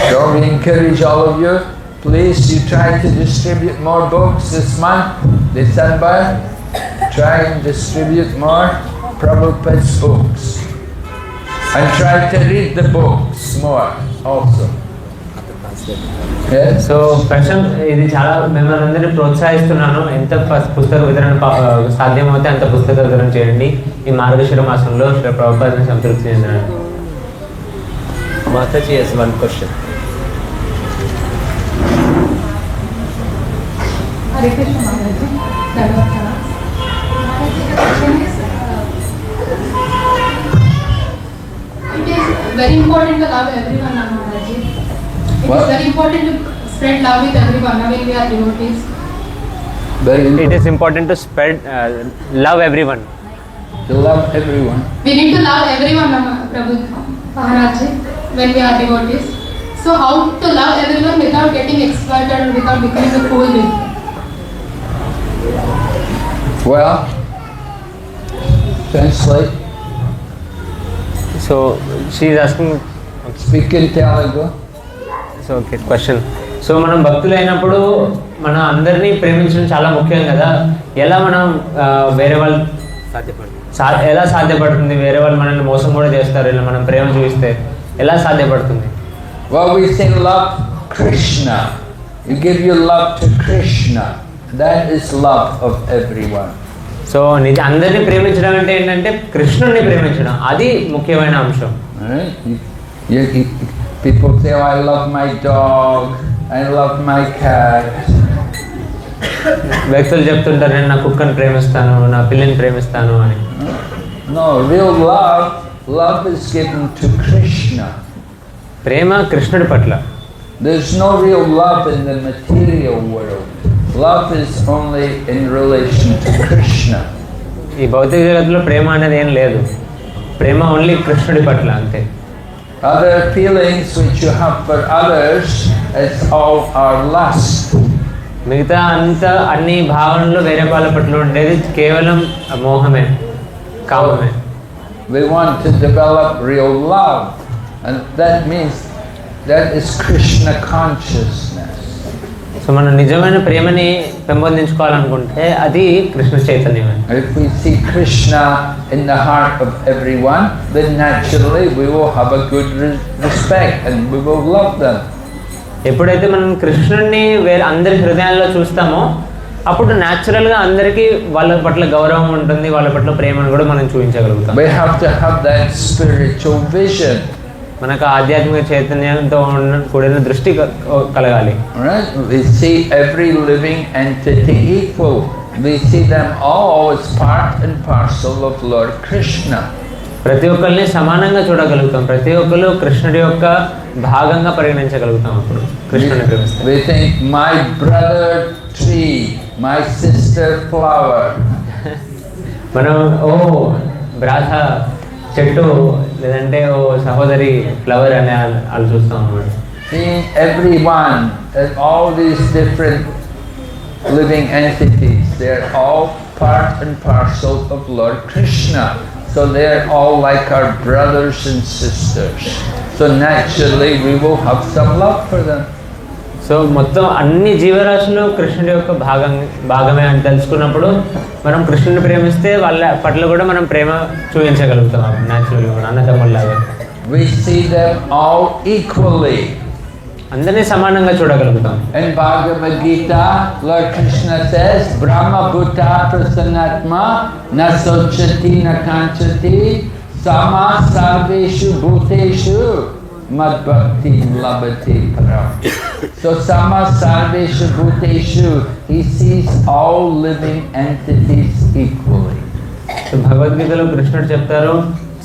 So we encourage all of you, please, you try to distribute more books this month, December. Try and distribute more Prabhupada's books. And try to read the books more also. Yes? So ఇది చాలా మిమ్మల్ని అందరినీ ప్రోత్సహిస్తున్నాను. ఎంత పుస్తక వితరణ సాధ్యమవుతే అంత పుస్తక వితరణ చేయండి ఈ మార్గశిర మాసంలో ప్రభుపాదని సంతృప్తి చెందడానికి. Mataji has one question. Hare Krishna Maharaji. Namaskar. Maharaji, the question is, it is very important to love everyone, Maharaji. It What? is very important to spread love with everyone when we are devotees. Very It important is important to spread love everyone. to love everyone. We need to love everyone, Prabhu Maharaji, when we are devotees. So how to love everyone without getting exploited or without becoming a fool with? Well, translate. So she is asking. Speak in Telugu. So okay question. So మనం భక్తులు అయినప్పుడు మనం అందరినీ ప్రేమించడం చాలా ముఖ్యం కదా. ఎలా మనం వేరే వాళ్ళు ఎలా సాధ్యపడుతుంది? వేరే వాళ్ళు మనల్ని మోసం కూడా చేస్తారు, ఇలా మనం ప్రేమ చూపిస్తే ఎలా సాధ్యపడుతుంది? Well, we say love Krishna. You give your love to Krishna. That is love of everyone. So అందరినీ ప్రేమించడం అంటే ఏంటంటే కృష్ణుడిని ప్రేమించడం, అది ముఖ్యమైన అంశం. Alright? People say, oh, I love my dog, I love my cat. వ్యక్తులు చెప్తుంటారు నేను నా కుక్కని ప్రేమిస్తాను, నా పిల్లిని ప్రేమిస్తాను అని. No, real love is given to Krishna. ప్రేమ కృష్ణుడి పట్ల. There's no real love in the material world. Love is only in relation to Krishna. ఈ భౌతిక జగత్తులో ప్రేమ అనేది ఏం లేదు, ప్రేమ ఓన్లీ కృష్ణుడి పట్ల అంతే. Other feelings which you have for others is all our lust. మిగతా అంతా అన్ని భావనలు వేరే వాళ్ళ పట్ల ఉండేది కేవలం మోహమే, కామమే. We want to develop real love, and that means that is Krishna consciousness. So మనం నిజమైన ప్రేమని పెంపొందించుకోవాలనుకుంటే అది కృష్ణ చైతన్యమే. If we see Krishna in the heart of everyone, then naturally we will have a good respect and we will love them. ఎప్పుడైతే మనం కృష్ణుడిని అందరి హృదయాల్లో చూస్తామో అప్పుడు న్యాచురల్గా అందరికీ వాళ్ళ పట్ల గౌరవం ఉంటుంది, వాళ్ళ పట్ల ప్రేమను కూడా మనం చూపించగలుగుతాం. We have to have that spiritual vision. మనకు ఆధ్యాత్మిక చైతన్యంతో కూడిన దృష్టి కలగాలి. Right? We see every living entity equal. We see them all as part and parcel of Lord Krishna. ప్రతి ఒక్కరిని సమానంగా చూడగలుగుతాం. ప్రతి ఒక్కరు కృష్ణుడి యొక్క భాగంగా పరిగణించగలుగుతాం. అప్పుడు కృష్ణుని ప్రేమిస్తాం. We think my brother tree, my sister flower. మనం ఓ బ్రాత చెట్టు లేదంటే ఓ సహోదరి ఫ్లవర్ అని వాళ్ళు చూస్తాం అన్నమాట. Seeing everyone, all these different living entities, they're all part and parcel of Lord Krishna. So they're all like our brothers and sisters. So naturally we will have some love for them. So మొత్తం అన్ని జీవరాశులు కృష్ణుడి యొక్క భాగమే అని తెలుసుకున్నప్పుడు మనం కృష్ణుని ప్రేమిస్తే వాళ్ళ పట్ల కూడా మనం ప్రేమ చూపించగలుగుతాం. న్యాచురల్గా కూడా అన్నదమ్ముల్లాగా. We see them all equally. అందరినీ సమానంగా చూడగలుగుతాం. In Bhagavad Gita, Lord Krishna says, Brahma Bhuta Prasanatma na sochati na kanchati sama sarveshu bhuteshu madbhakti labhati param. So sama sarveshu bhuteshu, he sees all living entities equally. So భగవద్గీతలో కృష్ణుడు చెప్తారు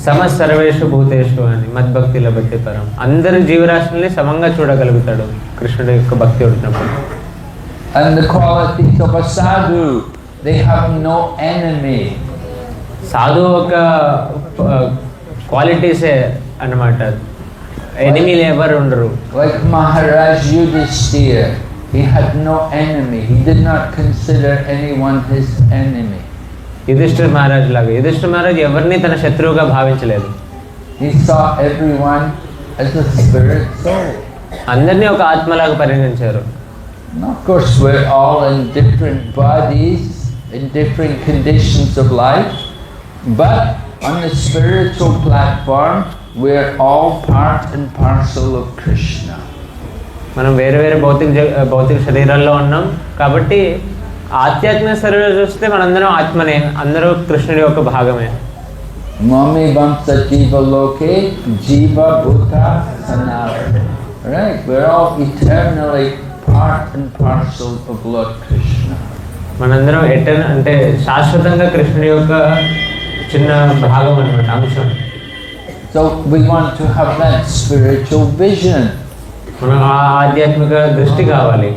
సమ సర్వేషు భూతేషు అని మద్భక్తి లభతే పరం. అందరి జీవరాశుల్ని సమంగా చూడగలుగుతాడు కృష్ణుడి యొక్క భక్తి ఉన్నప్పుడు. And the qualities of a sadhu, they have no enemy. సాధు ఒక క్వాలిటీసే అన్నమాట. ఎనిమీలు ఎవరు ఉండరు. Like Maharaj Yudhishthira, he had no enemy. He did not consider anyone his enemy. Yudhishthira Maharaj లాగా యుధిష్ఠిర మహారాజ్ ఎవరిని తన శత్రువుగా భావించలేదు. He saw everyone as a spirit soul. అందరినీ ఒక ఆత్మలాగా పరిగణించారు. And of course, we're all in different bodies, in different conditions of life, but on the spiritual platform, we're all part and parcel of Krishna. మనం వేరే వేరే భౌతిక శరీరాల్లో ఉన్నాం కాబట్టి ఆధ్యాత్మిక శరీరం చూస్తే మనందరం ఆత్మనే, అందరూ కృష్ణుడి యొక్క భాగమే. Mami Vamsa Jiva Loke Jiva Bhuta Sanatana. Right? We're all eternally part and parcel of Lord Krishna. మనందరం అంటే శాశ్వతంగా కృష్ణుడి యొక్క చిన్న భాగం అన్నమాట, అంశం. So we want to have that spiritual vision. మనం ఆధ్యాత్మిక దృష్టి కావాలి.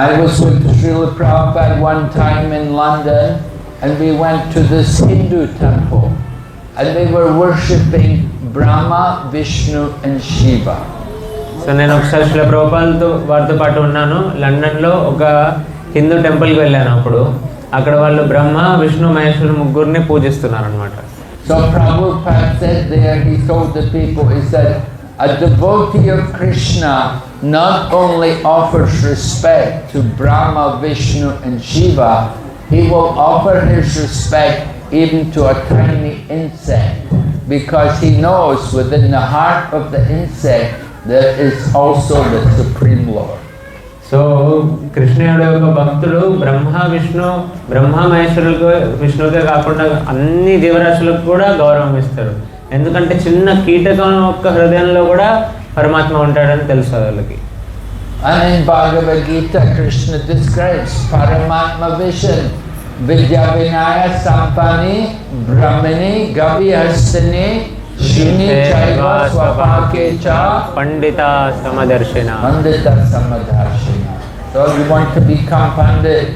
I was with Srila Prabhupada one time in London, and we went to this Hindu temple, and they were worshipping Brahma, Vishnu and Shiva. So నేను ఒకసారి శ్రీల ప్రభుపాద్ వారితో పాటు ఉన్నాను. లండన్లో ఒక హిందూ టెంపుల్కి వెళ్ళాను. అప్పుడు అక్కడ వాళ్ళు బ్రహ్మ విష్ణు మహేశ్వరు ముగ్గురిని పూజిస్తున్నారు అనమాట. So Prabhupada said there, he told the people, he said, a devotee of Krishna not only offers respect to Brahma, Vishnu and Shiva, he will offer his respect even to a tiny insect, because he knows within the heart of the insect there is also the Supreme Lord. So కృష్ణుడు యొక్క భక్తుడు బ్రహ్మ మహేశ్వరులకు విష్ణువుకే కాకుండా అన్ని జీవరాశులకు కూడా గౌరవం ఇస్తారు. ఎందుకంటే చిన్న కీటకం యొక్క హృదయంలో కూడా పరమాత్మ ఉంటాడని తెలుసు వాళ్ళకి. And in Bhagavad Gita, Krishna describes Paramatma vision, Vidya Vinaya Sampani, Brahmini, Gavyastani, Shuni Chaiva Swapakecha, Pandita Samadarshina. Pandita Samadarshina. So you want to become Pandit,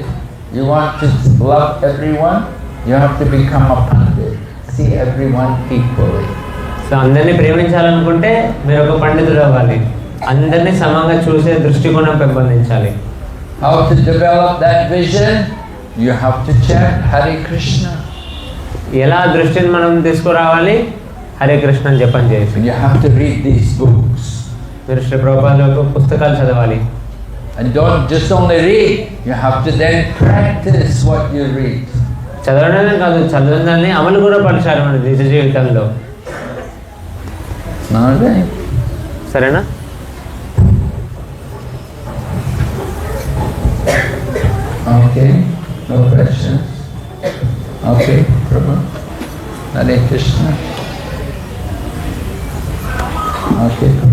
you want to love everyone, you have to become a Pandit. See everyone equally. So అందరినీ ప్రేమించాలనుకుంటే మీరు ఒక పండితుడు అవ్వాలి. అందరినీ సమంగా చూసే దృష్టికోణం పెంపొందించాలి. How to develop that vision? You have to chant Hare Krishna. ఎలా దృష్టిని మనం తీసుకురావాలి? హరే కృష్ణ అని జపం చేసి. You have to read these books. మీరు శ్రీ ప్రభుపాద యొక్క పుస్తకాలు చదవాలి. And don't just only read, you have to then practice what you read. చదవడమే కాదు, చదవడాన్ని అమలు కూడా పరచాలి మన నిజ జీవితంలో. సరేనా? Okay, no questions. Okay, Prabhu. Hare Krishna. Okay.